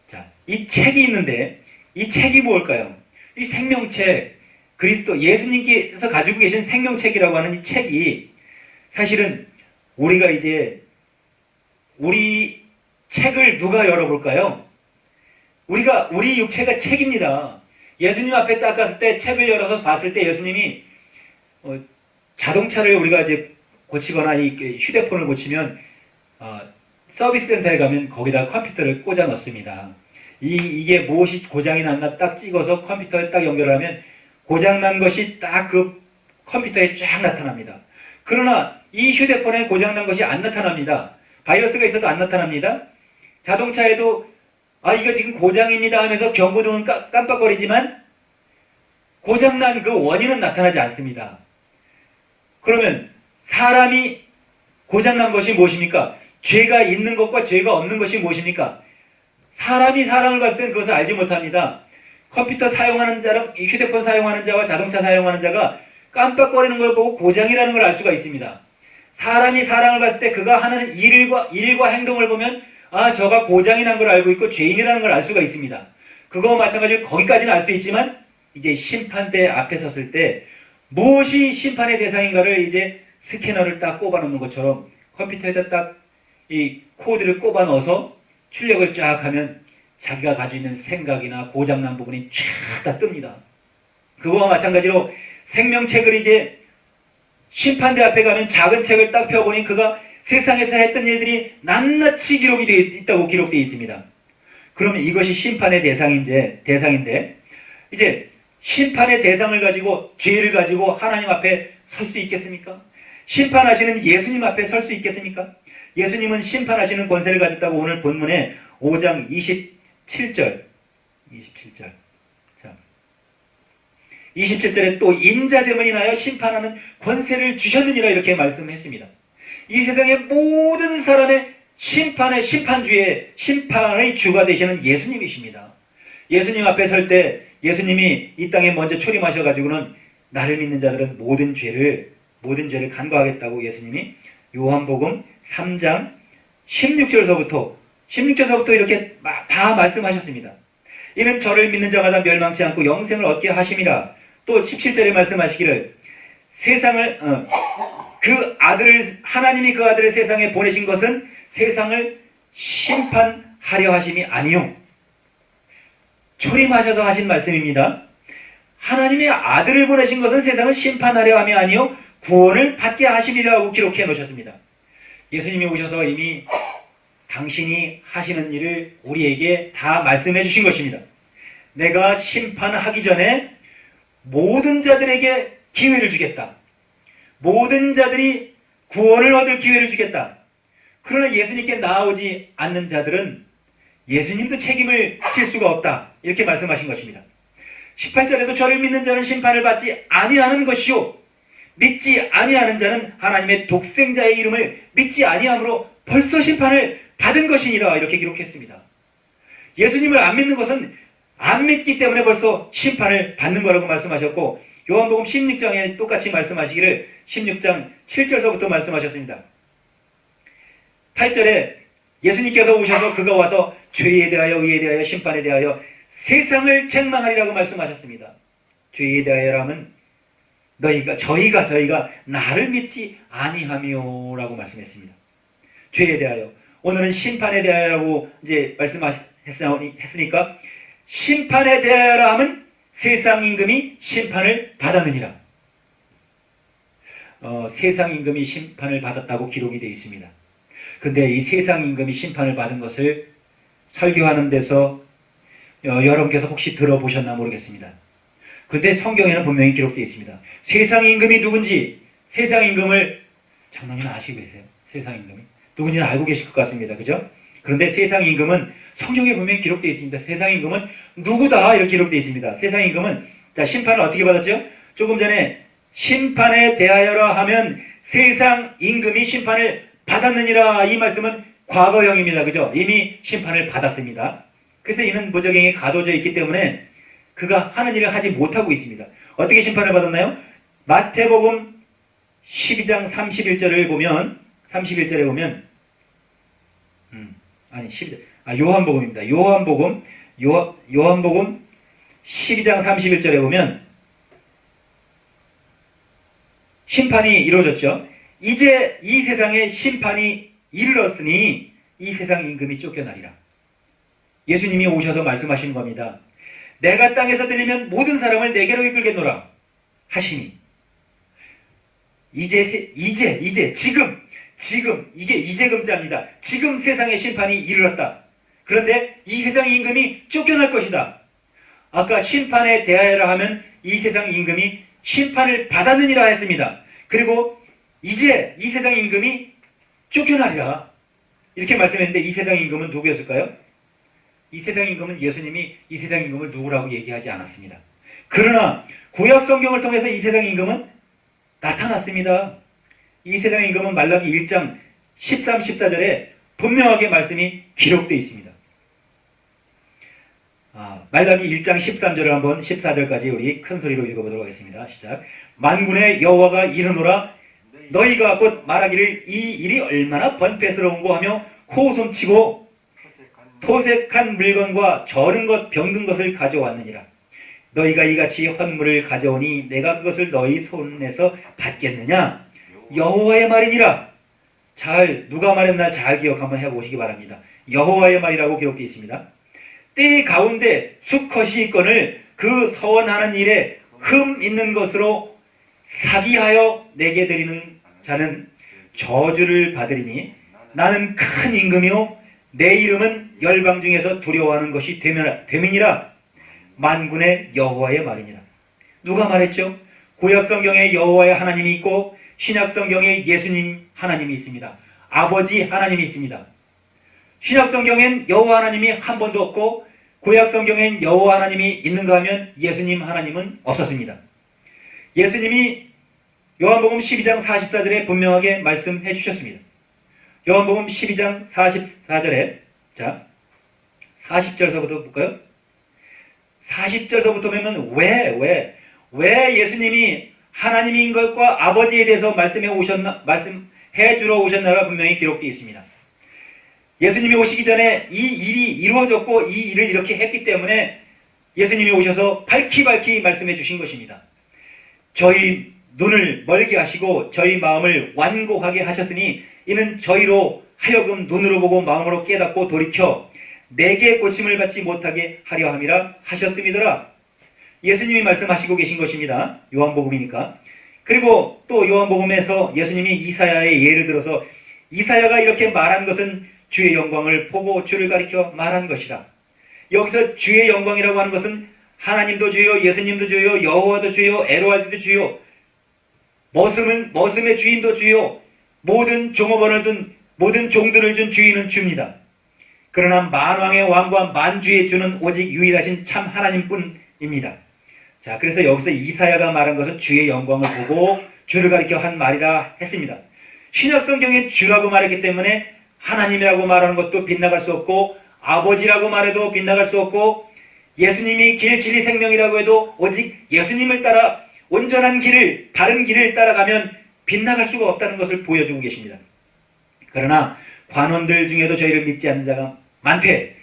Speaker 1: 자, 이 책이 있는데 이 책이 무엇일까요? 이 생명책, 그리스도 예수님께서 가지고 계신 생명책이라고 하는 이 책이 사실은 우리가 이제 우리 책을 누가 열어볼까요? 우리 육체가 책입니다. 예수님 앞에 딱 갔을 때 책을 열어서 봤을 때 예수님이 자동차를 우리가 이제 고치거나 이 휴대폰을 고치면 서비스 센터에 가면 거기다 컴퓨터를 꽂아 넣습니다. 이게 무엇이 고장이 났나 딱 찍어서 컴퓨터에 딱 연결하면 고장난 것이 딱 그 컴퓨터에 쫙 나타납니다. 그러나 이 휴대폰에 고장난 것이 안 나타납니다. 바이러스가 있어도 안 나타납니다. 자동차에도 이거 지금 고장입니다 하면서 경고등은 깜빡거리지만 고장난 그 원인은 나타나지 않습니다. 그러면 사람이 고장난 것이 무엇입니까? 죄가 있는 것과 죄가 없는 것이 무엇입니까? 사람이 사람을 봤을 땐 그것을 알지 못합니다. 컴퓨터 사용하는 자랑 휴대폰 사용하는 자와 자동차 사용하는 자가 깜빡거리는 걸 보고 고장이라는 걸 알 수가 있습니다. 사람이 사람을 봤을 때 그가 하는 일과 행동을 보면 저가 고장이 난 걸 알고 있고 죄인이라는 걸 알 수가 있습니다. 그거와 마찬가지로 거기까지는 알 수 있지만 이제 심판대 앞에 섰을 때 무엇이 심판의 대상인가를 이제 스캐너를 딱 꼽아 놓는 것처럼 컴퓨터에다 딱 이 코드를 꼽아 넣어서 출력을 쫙 하면 자기가 가지고 있는 생각이나 고장난 부분이 쫙 다 뜹니다. 그거와 마찬가지로 생명책을 이제 심판대 앞에 가면 작은 책을 딱 펴보니 그가 세상에서 했던 일들이 낱낱이 기록이 되어 있다고 기록되어 있습니다. 그러면 이것이 심판의 대상인데 이제 심판의 대상을 가지고 죄를 가지고 하나님 앞에 설 수 있겠습니까? 심판하시는 예수님 앞에 설 수 있겠습니까? 예수님은 심판하시는 권세를 가졌다고 오늘 본문에 5장 27절. 자, 27절에 또 인자됨을 인하여 심판하는 권세를 주셨느니라 이렇게 말씀했습니다. 이 세상의 모든 사람의 심판의 주가 되시는 예수님이십니다. 예수님 앞에 설 때 예수님이 이 땅에 먼저 초림하셔가지고는 나를 믿는 자들은 모든 죄를 간과하겠다고 예수님이 요한복음 3장 16절서부터 이렇게 다 말씀하셨습니다. 이는 저를 믿는 자마다 멸망치 않고 영생을 얻게 하심이라. 또 17절에 말씀하시기를 하나님이 그 아들을 세상에 보내신 것은 세상을 심판하려 하심이 아니요. 초림하셔서 하신 말씀입니다. 하나님의 아들을 보내신 것은 세상을 심판하려 함이 아니요 구원을 받게 하심이라고 기록해 놓으셨습니다. 예수님이 오셔서 이미 당신이 하시는 일을 우리에게 다 말씀해 주신 것입니다. 내가 심판하기 전에 모든 자들에게 기회를 주겠다. 모든 자들이 구원을 얻을 기회를 주겠다. 그러나 예수님께 나아오지 않는 자들은 예수님도 책임을 질 수가 없다. 이렇게 말씀하신 것입니다. 18절에도 저를 믿는 자는 심판을 받지 아니하는 것이요 믿지 아니하는 자는 하나님의 독생자의 이름을 믿지 아니함으로 벌써 심판을 받은 것이니라 이렇게 기록했습니다. 예수님을 안 믿는 것은 안 믿기 때문에 벌써 심판을 받는 거라고 말씀하셨고 요한복음 16장에 똑같이 말씀하시기를 16장 7절서부터 말씀하셨습니다. 8절에 예수님께서 오셔서 그가 와서 죄에 대하여 의에 대하여 심판에 대하여 세상을 책망하리라고 말씀하셨습니다. 죄에 대하여라면 저희가 나를 믿지 아니하며라고 말씀했습니다. 죄에 대하여. 오늘은 심판에 대하여라고 이제 말씀했으니까 심판에 대하여라 하면 세상 임금이 심판을 받았느니라. 세상 임금이 심판을 받았다고 기록이 되어 있습니다. 근데 이 세상 임금이 심판을 받은 것을 설교하는 데서 여러분께서 혹시 들어보셨나 모르겠습니다. 근데 성경에는 분명히 기록되어 있습니다. 세상 임금이 누군지, 세상 임금을 장로님 아시고 계세요? 세상 임금이 누군지는 알고 계실 것 같습니다. 그죠? 그런데 세상 임금은 성경에 분명히 기록되어 있습니다. 세상 임금은 누구다 이렇게 기록되어 있습니다. 세상 임금은 자, 심판을 어떻게 받았죠? 조금 전에 심판에 대하여라 하면 세상 임금이 심판을 받았느니라, 이 말씀은 과거형입니다. 그죠? 이미 심판을 받았습니다. 그래서 이는 무적행에 가둬져 있기 때문에 그가 하는 일을 하지 못하고 있습니다. 어떻게 심판을 받았나요? 마태복음 12장 31절을 보면, 31절에 보면, 아니, 12절, 요한복음입니다. 요한복음 12장 31절에 보면, 심판이 이루어졌죠. 이제 이 세상에 심판이 이르렀으니 이 세상 임금이 쫓겨나리라. 예수님이 오셔서 말씀하시는 겁니다. 내가 땅에서 들리면 모든 사람을 내게로 이끌겠노라 하시니, 지금 이게 이제금자입니다. 지금 세상의 심판이 이르렀다. 그런데 이 세상 임금이 쫓겨날 것이다. 아까 심판에 대하여라 하면 이 세상 임금이 심판을 받았느니라 했습니다. 그리고 이제 이 세상 임금이 쫓겨나리라 이렇게 말씀했는데, 이 세상 임금은 누구였을까요? 이 세상 임금은 예수님이 이 세상 임금을 누구라고 얘기하지 않았습니다. 그러나 구약 성경을 통해서 이 세상 임금은 나타났습니다. 이 세상 임금은 말라기 1장 13, 14절에 분명하게 말씀이 기록되어 있습니다. 말라기 1장 13절을 한번 14절까지 우리 큰 소리로 읽어보도록 하겠습니다. 시작. 만군의 여호와가 이르노라, 너희가 곧 말하기를 이 일이 얼마나 번패스러운고 하며 호송치고 토색한 물건과 저른 것 병든 것을 가져왔느니라. 너희가 이같이 헌물을 가져오니 내가 그것을 너희 손에서 받겠느냐? 여호와의 말이니라. 누가 말했나 잘 기억 한번 해보시기 바랍니다. 여호와의 말이라고 기록되어 있습니다. 때 가운데 수컷이 있거늘 그 서원하는 일에 흠 있는 것으로 사기하여 내게 드리는 자는 저주를 받으리니 나는 큰 임금이요 내 이름은 열방 중에서 두려워하는 것이 되민이라. 만군의 여호와의 말이니라. 누가 말했죠? 구약 성경에 여호와의 하나님이 있고 신약 성경에 예수님 하나님이 있습니다. 아버지 하나님이 있습니다. 신약 성경엔 여호와 하나님이 한 번도 없고 구약 성경엔 여호와 하나님이 있는가 하면 예수님 하나님은 없었습니다. 예수님이 요한복음 12장 44절에 분명하게 말씀해 주셨습니다. 요한복음 12장 44절에 자 40절서부터 볼까요? 40절서부터 보면 왜 예수님이 하나님인 것과 아버지에 대해서 말씀해 주러 오셨나가 분명히 기록되어 있습니다. 예수님이 오시기 전에 이 일이 이루어졌고 이 일을 이렇게 했기 때문에 예수님이 오셔서 밝히 말씀해 주신 것입니다. 저희 눈을 멀게 하시고 저희 마음을 완고하게 하셨으니 이는 저희로 하여금 눈으로 보고 마음으로 깨닫고 돌이켜 내게 고침을 받지 못하게 하려 함이라 하셨음이더라. 예수님이 말씀하시고 계신 것입니다. 요한복음이니까. 그리고 또 요한복음에서 예수님이 이사야의 예를 들어서 이사야가 이렇게 말한 것은 주의 영광을 보고 주를 가리켜 말한 것이다. 여기서 주의 영광이라고 하는 것은 하나님도 주요, 예수님도 주요, 여호와도 주요, 에로알드도 주요, 머슴의 주인도 주요, 모든 종업원을 둔 모든 종들을 준 주인은 주입니다. 그러나 만왕의 왕과 만주의 주는 오직 유일하신 참 하나님뿐입니다. 자, 그래서 여기서 이사야가 말한 것은 주의 영광을 보고 주를 가리켜 한 말이라 했습니다. 신약 성경에 주라고 말했기 때문에 하나님이라고 말하는 것도 빗나갈 수 없고 아버지라고 말해도 빗나갈 수 없고 예수님이 길, 진리, 생명이라고 해도 오직 예수님을 따라 온전한 길을, 바른 길을 따라가면 빗나갈 수가 없다는 것을 보여주고 계십니다. 그러나 관원들 중에도 저희를 믿지 않는 자가 많되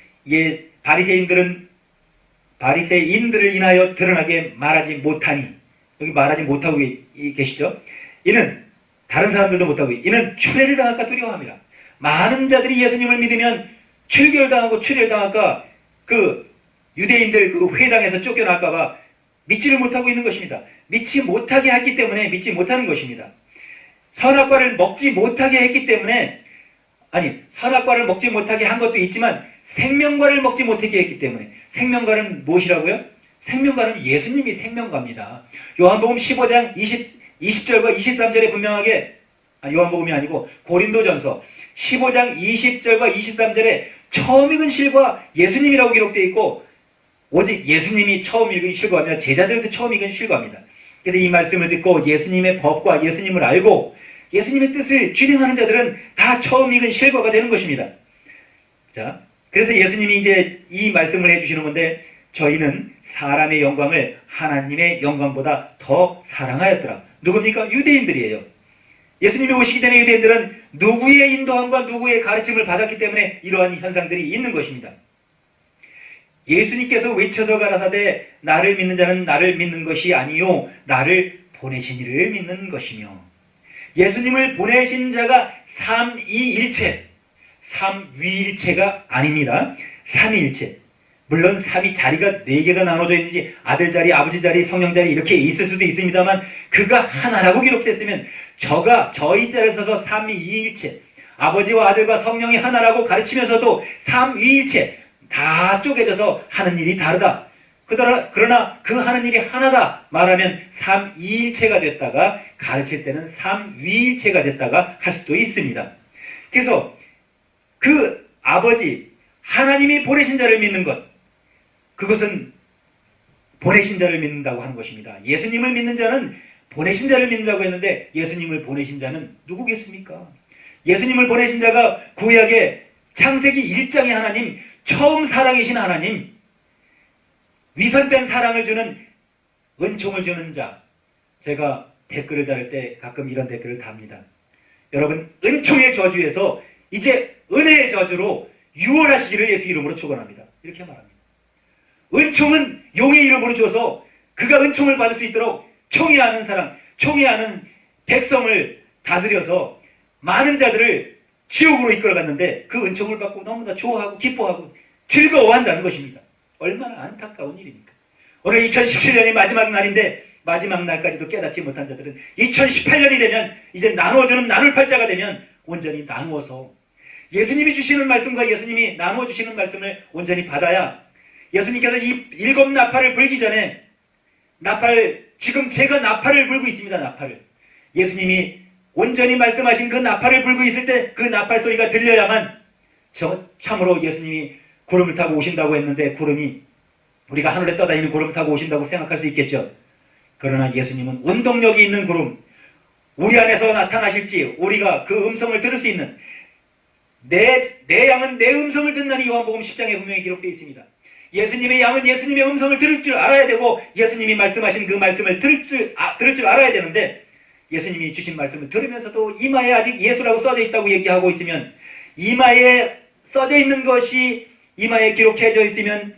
Speaker 1: 바리새인들을 인하여 드러나게 말하지 못하니 여기 말하지 못하고 계시죠? 이는 다른 사람들도 못하고 이는 추례를 당할까 두려워합니다. 많은 자들이 예수님을 믿으면 출결당하고 출혈당할까 그 유대인들 그 회당에서 쫓겨날까봐 믿지를 못하고 있는 것입니다. 믿지 못하게 했기 때문에 믿지 못하는 것입니다. 선악과를 먹지 못하게 했기 때문에 선악과를 먹지 못하게 한 것도 있지만 생명과를 먹지 못하게 했기 때문에 생명과는 무엇이라고요? 생명과는 예수님이 생명과입니다. 요한복음 15장 20절과 23절에 분명하게 요한복음이 아니고 고린도전서 15장 20절과 23절에 처음 읽은 실과 예수님이라고 기록되어 있고 오직 예수님이 처음 읽은 실과며 제자들도 처음 읽은 실과입니다. 그래서 이 말씀을 듣고 예수님의 법과 예수님을 알고 예수님의 뜻을 준행하는 자들은 다 처음 읽은 실과가 되는 것입니다. 자, 그래서 예수님이 이제 이 말씀을 해주시는 건데 저희는 사람의 영광을 하나님의 영광보다 더 사랑하였더라. 누굽니까? 유대인들이에요. 예수님이 오시기 전에 유대인들은 누구의 인도함과 누구의 가르침을 받았기 때문에 이러한 현상들이 있는 것입니다. 예수님께서 외쳐서 가라사대 나를 믿는 자는 나를 믿는 것이 아니요 나를 보내신 이를 믿는 것이며 예수님을 보내신 자가 삼위일체, 삼위일체가 아닙니다. 삼위일체. 물론 삼위 자리가 4개가 나눠져 있는지 아들 자리, 아버지 자리, 성령 자리 이렇게 있을 수도 있습니다만 그가 하나라고 기록됐으면 저희 자를 써서 삼위일체, 아버지와 아들과 성령이 하나라고 가르치면서도 삼위일체 다 쪼개져서 하는 일이 다르다. 그러나 그 하는 일이 하나다 말하면 삼위일체가 됐다가 가르칠 때는 삼위일체가 됐다가 할 수도 있습니다. 그래서 그 아버지 하나님이 보내신 자를 믿는 것 그것은 보내신 자를 믿는다고 하는 것입니다. 예수님을 믿는 자는 보내신 자를 믿는다고 했는데 예수님을 보내신 자는 누구겠습니까? 예수님을 보내신 자가 구약의 창세기 1장의 하나님, 처음 사랑이신 하나님, 위선된 사랑을 주는 은총을 주는 자. 제가 댓글을 달을 때 가끔 이런 댓글을 답니다. 여러분 은총의 저주에서 이제 은혜의 저주로 유월하시기를 예수 이름으로 축원합니다. 이렇게 말합니다. 은총은 용의 이름으로 줘서 그가 은총을 받을 수 있도록 총애하는 사람, 총애하는 백성을 다스려서 많은 자들을 지옥으로 이끌어갔는데 그 은총을 받고 너무나 좋아하고 기뻐하고 즐거워한다는 것입니다. 얼마나 안타까운 일입니까? 오늘 2017년이 마지막 날인데 마지막 날까지도 깨닫지 못한 자들은 2018년이 되면 이제 나누어주는 나눌 팔자가 되면 온전히 나누어서 예수님이 주시는 말씀과 예수님이 나누어 주시는 말씀을 온전히 받아야 예수님께서 이 7 나팔을 불기 전에 지금 제가 나팔을 불고 있습니다. 나팔을. 예수님이 온전히 말씀하신 그 나팔을 불고 있을 때 그 나팔 소리가 들려야만 참으로 예수님이 구름을 타고 오신다고 했는데 구름이 우리가 하늘에 떠다니는 구름을 타고 오신다고 생각할 수 있겠죠. 그러나 예수님은 운동력이 있는 구름, 우리 안에서 나타나실지 우리가 그 음성을 들을 수 있는 내 양은 내 음성을 듣나니 요한복음 10장에 분명히 기록되어 있습니다. 예수님의 양은 예수님의 음성을 들을 줄 알아야 되고 예수님이 말씀하신 그 말씀을 들을 줄 알아야 되는데 예수님이 주신 말씀을 들으면서도 이마에 아직 예수라고 써져 있다고 얘기하고 있으면 이마에 써져 있는 것이 이마에 기록해져 있으면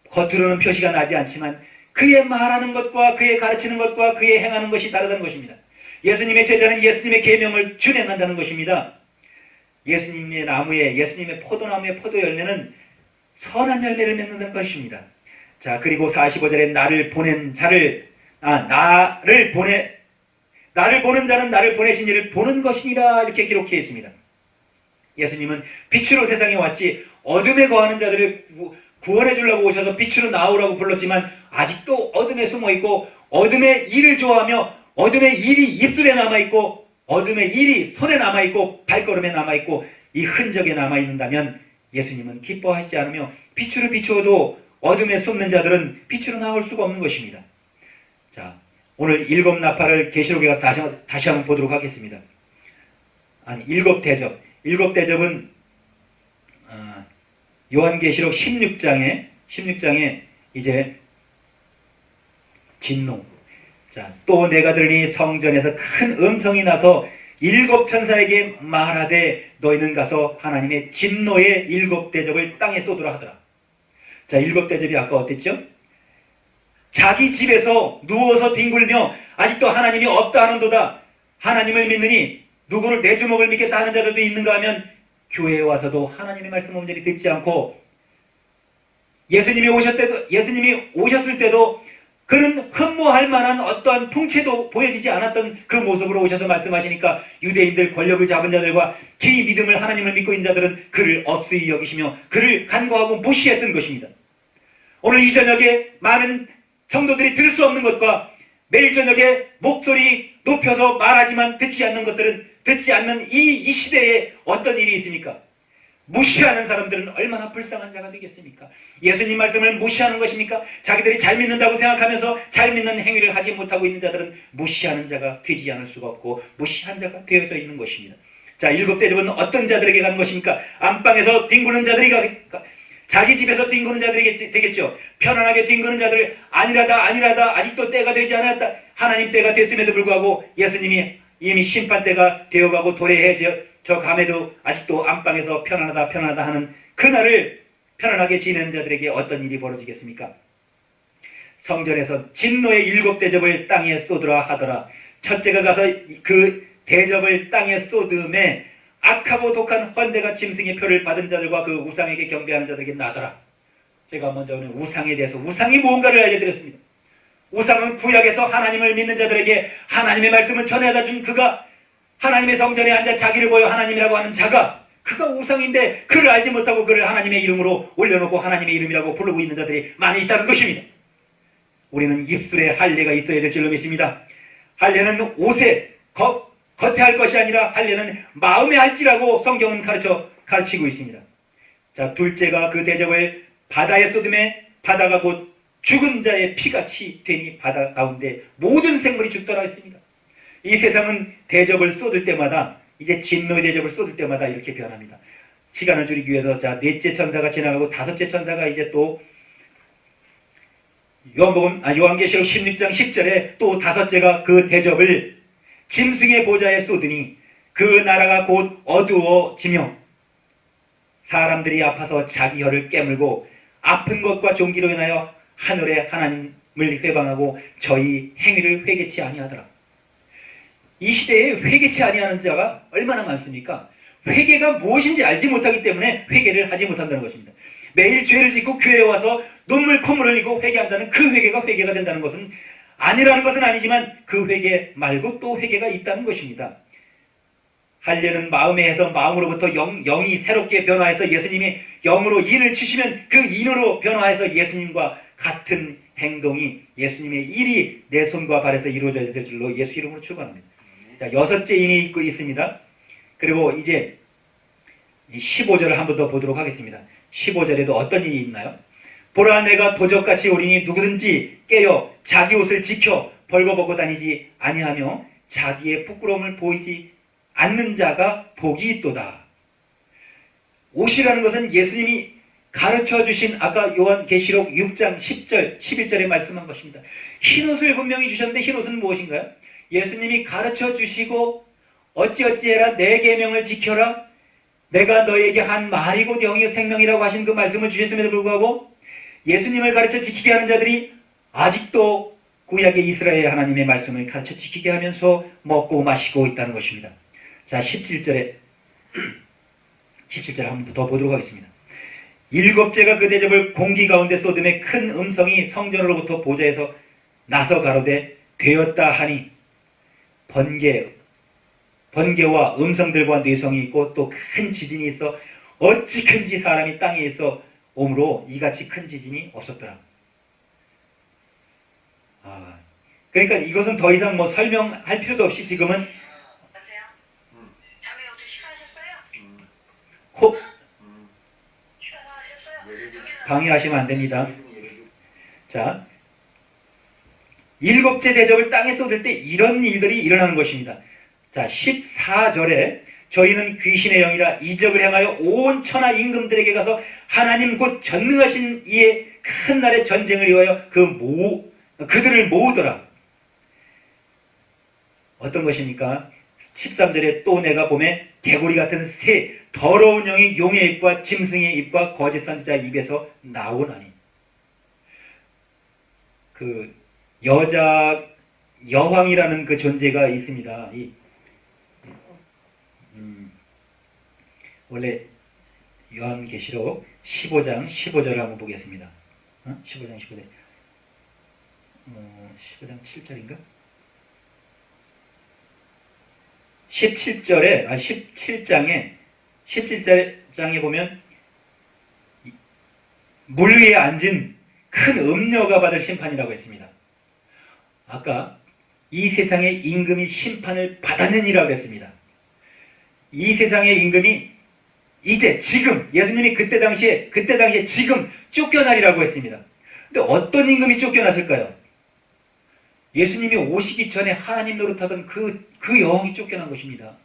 Speaker 1: 겉으로는 표시가 나지 않지만 그의 말하는 것과 그의 가르치는 것과 그의 행하는 것이 다르다는 것입니다. 예수님의 제자는 예수님의 계명을 준행한다는 것입니다. 예수님의 나무에 예수님의 포도나무의 포도 열매는 선한 열매를 맺는다는 것입니다. 자, 그리고 45절에 나를 보낸 자를 나를 보는 자는 나를 보내신 이를 보는 것이니라 이렇게 기록해 있습니다. 예수님은 빛으로 세상에 왔지 어둠에 거하는 자들을 구원해 주려고 오셔서 빛으로 나오라고 불렀지만 아직도 어둠에 숨어 있고 어둠의 일을 좋아하며 어둠의 일이 입술에 남아 있고 어둠의 일이 손에 남아 있고 발걸음에 남아 있고 이 흔적에 남아 있는다면 예수님은 기뻐하시지 않으며 빛으로 비추어도 어둠에 숨는 자들은 빛으로 나올 수가 없는 것입니다. 자, 오늘 7 나팔을 계시록에 가서 다시 한번 보도록 하겠습니다. 7 대접. 7 대접은 요한계시록 16장에 이제 진노. 자, 또 내가 들으니 성전에서 큰 음성이 나서 7 천사에게 말하되 너희는 가서 하나님의 진노의 7 대접을 땅에 쏟으라 하더라. 자, 7 대접이 아까 어땠죠? 자기 집에서 누워서 뒹굴며 아직도 하나님이 없다 하는도다, 하나님을 믿느니 누구를 내 주먹을 믿겠다 하는 자들도 있는가 하면, 교회에 와서도 하나님의 말씀 온전히 듣지 않고, 예수님이 오셨을 때도 그는 흠모할 만한 어떠한 풍채도 보여지지 않았던 그 모습으로 오셔서 말씀하시니까, 유대인들, 권력을 잡은 자들과 기 믿음을, 하나님을 믿고 있는 자들은 그를 업수히 여기시며 그를 간과하고 무시했던 것입니다. 오늘 이 저녁에 많은 성도들이 들을 수 없는 것과 매일 저녁에 목소리 높여서 말하지만 듣지 않는 것들은, 듣지 않는 이 시대에 어떤 일이 있습니까? 무시하는 사람들은 얼마나 불쌍한 자가 되겠습니까? 예수님 말씀을 무시하는 것입니까? 자기들이 잘 믿는다고 생각하면서 잘 믿는 행위를 하지 못하고 있는 자들은 무시하는 자가 되지 않을 수가 없고 무시한 자가 되어져 있는 것입니다. 자, 일곱 대접은 어떤 자들에게 가는 것입니까? 안방에서 뒹구는 자들이 자기 집에서 뒹구는 자들이 되겠죠. 편안하게 뒹구는 자들, 아니라다 아직도 때가 되지 않았다, 하나님 때가 됐음에도 불구하고 예수님이 이미 심판 때가 되어가고 도래해져 감에도 아직도 안방에서 편안하다 하는 그날을 편안하게 지내는 자들에게 어떤 일이 벌어지겠습니까? 성전에서 진노의 일곱 대접을 땅에 쏟으라 하더라. 첫째가 가서 그 대접을 땅에 쏟음에 악하고 독한 헌대가 짐승의 표를 받은 자들과 그 우상에게 경배하는 자들에게 나더라. 제가 먼저 오늘 우상에 대해서, 우상이 무언가를 알려드렸습니다. 우상은 구약에서 하나님을 믿는 자들에게 하나님의 말씀을 전해다 준 그가, 하나님의 성전에 앉아 자기를 보여 하나님이라고 하는 자가, 그가 우상인데 그를 알지 못하고 그를 하나님의 이름으로 올려놓고 하나님의 이름이라고 부르고 있는 자들이 많이 있다는 것입니다. 우리는 입술에 할례가 있어야 될 줄로 믿습니다. 할례는 옷에 겉에 할 것이 아니라 할례는 마음에 할지라고 성경은 가르치고 있습니다. 자, 둘째가 그 대접을 바다에 쏟음에 바다가 곧 죽은 자의 피같이 되니 바다 가운데 모든 생물이 죽더라 했습니다. 이 세상은 대접을 쏟을 때마다, 이제 진노의 대접을 쏟을 때마다 이렇게 변합니다. 시간을 줄이기 위해서, 자, 넷째 천사가 지나가고 다섯째 천사가 이제 또 요한계시록 16장 10절에 또 다섯째가 그 대접을 짐승의 보좌에 쏟으니 그 나라가 곧 어두워지며 사람들이 아파서 자기 혀를 깨물고 아픈 것과 종기로 인하여 하늘의 하나님을 회방하고 저희 행위를 회개치 아니하더라. 이 시대에 회개치 아니하는 자가 얼마나 많습니까? 회개가 무엇인지 알지 못하기 때문에 회개를 하지 못한다는 것입니다. 매일 죄를 짓고 교회에 와서 눈물 콧물 흘리고 회개한다는 그 회개가 된다는 것은 아니라는 것은 아니지만 그 회개 말고 또 회개가 있다는 것입니다. 할례는 마음에 해서 마음으로부터 영이 새롭게 변화해서 예수님이 영으로 인을 치시면 그 인으로 변화해서 예수님과 같은 행동이, 예수님의 일이 내 손과 발에서 이루어져야 될 줄로 예수 이름으로 축원합니다. 자, 여섯째 인이 있습니다. 그리고 이제 15절을 한 번 더 보도록 하겠습니다. 15절에도 어떤 일이 있나요? 보라, 내가 도적같이 오리니 누구든지 깨어 자기 옷을 지켜 벌거벗고 다니지 아니하며 자기의 부끄러움을 보이지 않는 자가 복이 있도다. 옷이라는 것은 예수님이 가르쳐 주신 아까 요한계시록 6장 10절 11절에 말씀한 것입니다. 흰옷을 분명히 주셨는데 흰옷은 무엇인가요? 예수님이 가르쳐 주시고 어찌어찌해라, 내 계명을 지켜라, 내가 너에게 한 말이 곧 영이요 생명이라고 하신 그 말씀을 주셨음에도 불구하고 예수님을 가르쳐 지키게 하는 자들이 아직도 구약의 이스라엘 하나님의 말씀을 가르쳐 지키게 하면서 먹고 마시고 있다는 것입니다. 자, 17절에 한 번 더 보도록 하겠습니다. 일곱째가 그 대접을 공기 가운데 쏟음에 큰 음성이 성전으로부터 보좌에서 나서 가로되 되었다 하니, 번개와 음성들과 뇌성이 있고 또 큰 지진이 있어 어찌 큰지 사람이 땅에 있어 오므로 이같이 큰 지진이 없었더라. 그러니까 이것은 더 이상 설명할 필요도 없이 지금은 방해하시면 안 됩니다. 자, 일곱째 대접을 땅에 쏟을 때 이런 일들이 일어나는 것입니다. 자, 14절에 저희는 귀신의 영이라 이적을 행하여 온 천하 임금들에게 가서 하나님 곧 전능하신 이의 큰 날의 전쟁을 위하여 그들을 모으더라. 어떤 것입니까? 13절에 또 내가 보매 개구리 같은 새 더러운 영이 용의 입과 짐승의 입과 거짓 선지자의 입에서 나오나니. 그 여자 여왕이라는 그 존재가 있습니다. 원래 요한계시록 15장 15절을 한번 보겠습니다. 15장 15절. 15장 7절인가? 17장에 보면 물 위에 앉은 큰 음녀가 받을 심판이라고 했습니다. 아까 이 세상의 임금이 심판을 받았느니라고 했습니다. 이 세상의 임금이 이제 지금 예수님이 그때 당시에 지금 쫓겨나리라고 했습니다. 근데 어떤 임금이 쫓겨났을까요? 예수님이 오시기 전에 하나님 노릇하던 그 여왕이 쫓겨난 것입니다.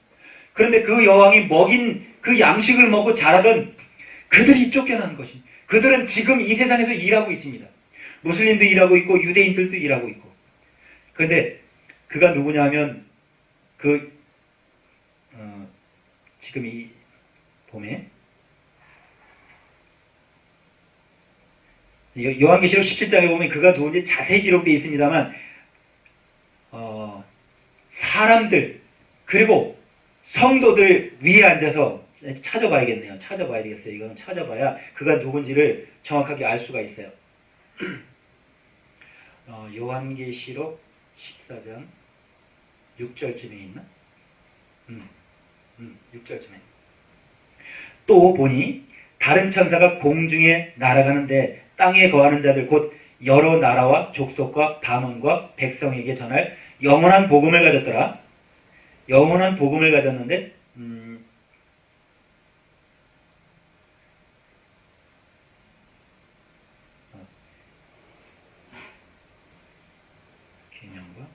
Speaker 1: 그런데 그 여왕이 먹인 그 양식을 먹고 자라던 그들이 쫓겨난 것입니다. 그들은 지금 이 세상에서 일하고 있습니다. 무슬림도 일하고 있고 유대인들도 일하고 있고. 그런데 그가 누구냐 하면 지금 이 봄에 요한계시록 17장에 보면 그가 누군지 자세히 기록되어 있습니다만 사람들 그리고 성도들 위에 앉아서 찾아봐야겠네요. 찾아봐야 되겠어요. 이건 찾아봐야 그가 누군지를 정확하게 알 수가 있어요. 요한계시록 14장 6절쯤에 있나? 6절쯤에 또 보니 다른 천사가 공중에 날아가는데 땅에 거하는 자들 곧 여러 나라와 족속과 방언과 백성에게 전할 영원한 복음을 가졌더라. 영원한 복음을 가졌는데 개념과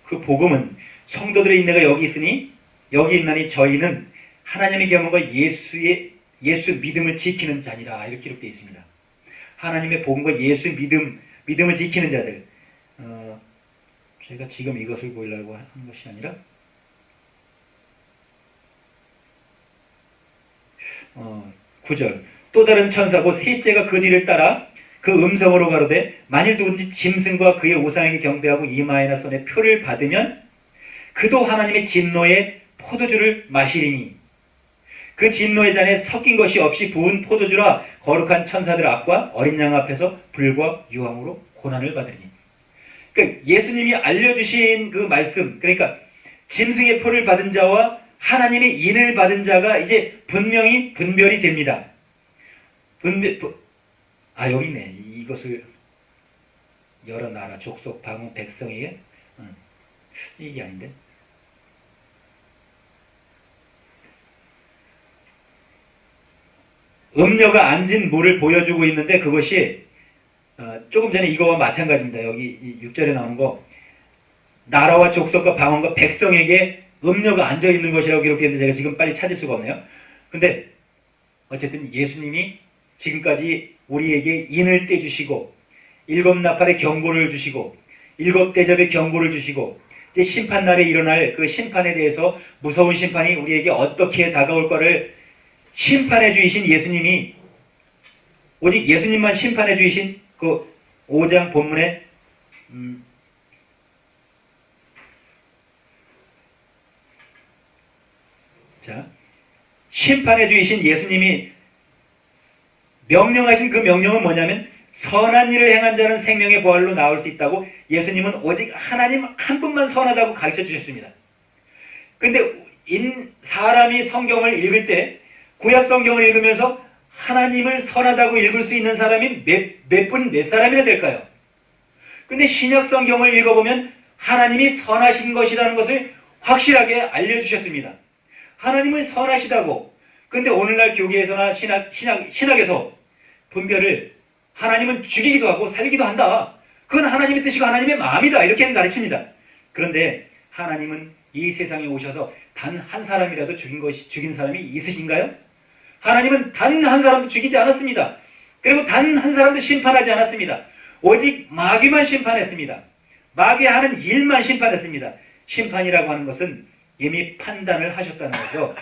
Speaker 1: 그 복음은 성도들의 인내가 여기 있으니 여기 있나니 저희는 하나님의 경험과 예수 믿음을 지키는 자니라. 이렇게 기록되어 있습니다. 하나님의 복음과 예수 믿음을 지키는 자들. 제가 지금 이것을 보이려고 한 것이 아니라 9절 또 다른 천사 곧 셋째가 그 뒤를 따라 그 음성으로 가로되 만일 누군지 짐승과 그의 우상에게 경배하고 이마에나 손에 표를 받으면 그도 하나님의 진노의 포도주를 마시리니 그 진노의 잔에 섞인 것이 없이 부은 포도주라 거룩한 천사들 앞과 어린 양 앞에서 불과 유황으로 고난을 받으리니. 그러니까 예수님이 알려주신 그 말씀, 그러니까 짐승의 표를 받은 자와 하나님의 인을 받은 자가 이제 분명히 분별이 됩니다. 여기 있네. 이것을 여러 나라, 족속, 방언, 백성에게 이게 아닌데. 음녀가 앉은 물을 보여주고 있는데 그것이 조금 전에 이거와 마찬가지입니다. 여기 6절에 나오는 거 나라와 족속과 방언과 백성에게 음녀가 앉아있는 것이라고 기록되는데 제가 지금 빨리 찾을 수가 없네요. 근데 어쨌든 예수님이 지금까지 우리에게 인을 떼주시고 일곱 나팔의 경고를 주시고 일곱 대접의 경고를 주시고 이제 심판날에 일어날 그 심판에 대해서 무서운 심판이 우리에게 어떻게 다가올 거를 심판해 주이신 예수님이 오직 예수님만 심판해 주이신 그 5장 본문에 심판해 주이신 예수님이 명령하신 그 명령은 뭐냐면 선한 일을 행한 자는 생명의 부활로 나올 수 있다고 예수님은 오직 하나님 한 분만 선하다고 가르쳐 주셨습니다. 근데 사람이 성경을 읽을 때 구약 성경을 읽으면서 하나님을 선하다고 읽을 수 있는 사람이 몇 사람이나 될까요? 근데 신약 성경을 읽어보면 하나님이 선하신 것이라는 것을 확실하게 알려주셨습니다. 하나님은 선하시다고. 근데 오늘날 교계에서나 신학에서 분별을 하나님은 죽이기도 하고 살리기도 한다. 그건 하나님의 뜻이고 하나님의 마음이다. 이렇게 가르칩니다. 그런데 하나님은 이 세상에 오셔서 단 한 사람이라도 죽인 사람이 있으신가요? 하나님은 단 한 사람도 죽이지 않았습니다. 그리고 단 한 사람도 심판하지 않았습니다. 오직 마귀만 심판했습니다. 마귀 하는 일만 심판했습니다. 심판이라고 하는 것은 이미 판단을 하셨다는 거죠.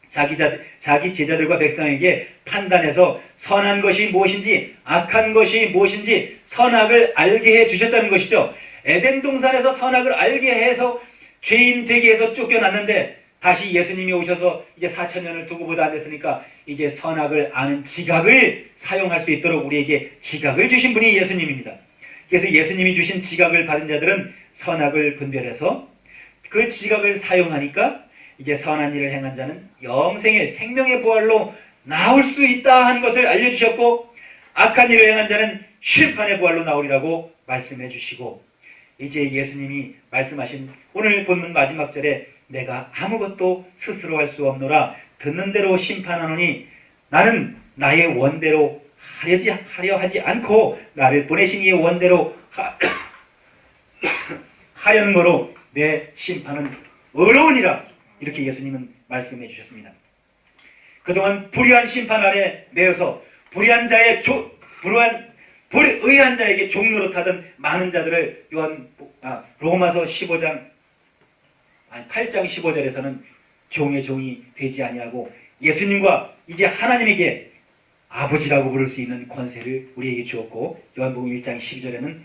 Speaker 1: 자기 제자들과 백성에게 판단해서 선한 것이 무엇인지 악한 것이 무엇인지 선악을 알게 해 주셨다는 것이죠. 에덴 동산에서 선악을 알게 해서 죄인 되게 해서 쫓겨났는데 다시 예수님이 오셔서 이제 4,000년을 두고보다 안 됐으니까 이제 선악을 아는 지각을 사용할 수 있도록 우리에게 지각을 주신 분이 예수님입니다. 그래서 예수님이 주신 지각을 받은 자들은 선악을 분별해서 그 지각을 사용하니까 이제 선한 일을 행한 자는 영생의 생명의 부활로 나올 수 있다 하는 것을 알려주셨고, 악한 일을 행한 자는 심판의 부활로 나오리라고 말씀해 주시고, 이제 예수님이 말씀하신 오늘 본문 마지막 절에 내가 아무것도 스스로 할 수 없노라 듣는 대로 심판하노니 나는 나의 원대로 하려 하지 않고 나를 보내신 이의 원대로 하려는 거로 내 심판은 어려우니라, 이렇게 예수님은 말씀해 주셨습니다. 그동안 불의한 심판 아래 매여서 의한 자에게 종로로 타던 많은 자들을 로마서 8장 15절에서는 종의 종이 되지 아니하고 예수님과 이제 하나님에게 아버지라고 부를 수 있는 권세를 우리에게 주었고, 요한복음 1장 12절에는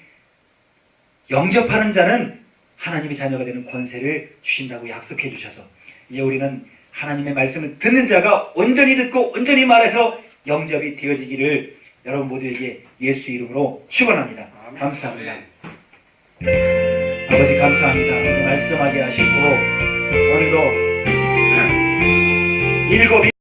Speaker 1: 영접하는 자는 하나님의 자녀가 되는 권세를 주신다고 약속해 주셔서 이제 우리는 하나님의 말씀을 듣는 자가 온전히 듣고 온전히 말해서 영접이 되어지기를 여러분 모두에게 예수 이름으로 축원합니다. 감사합니다. 아버지 감사합니다. 오늘 말씀하게 하시고 오늘도 일곱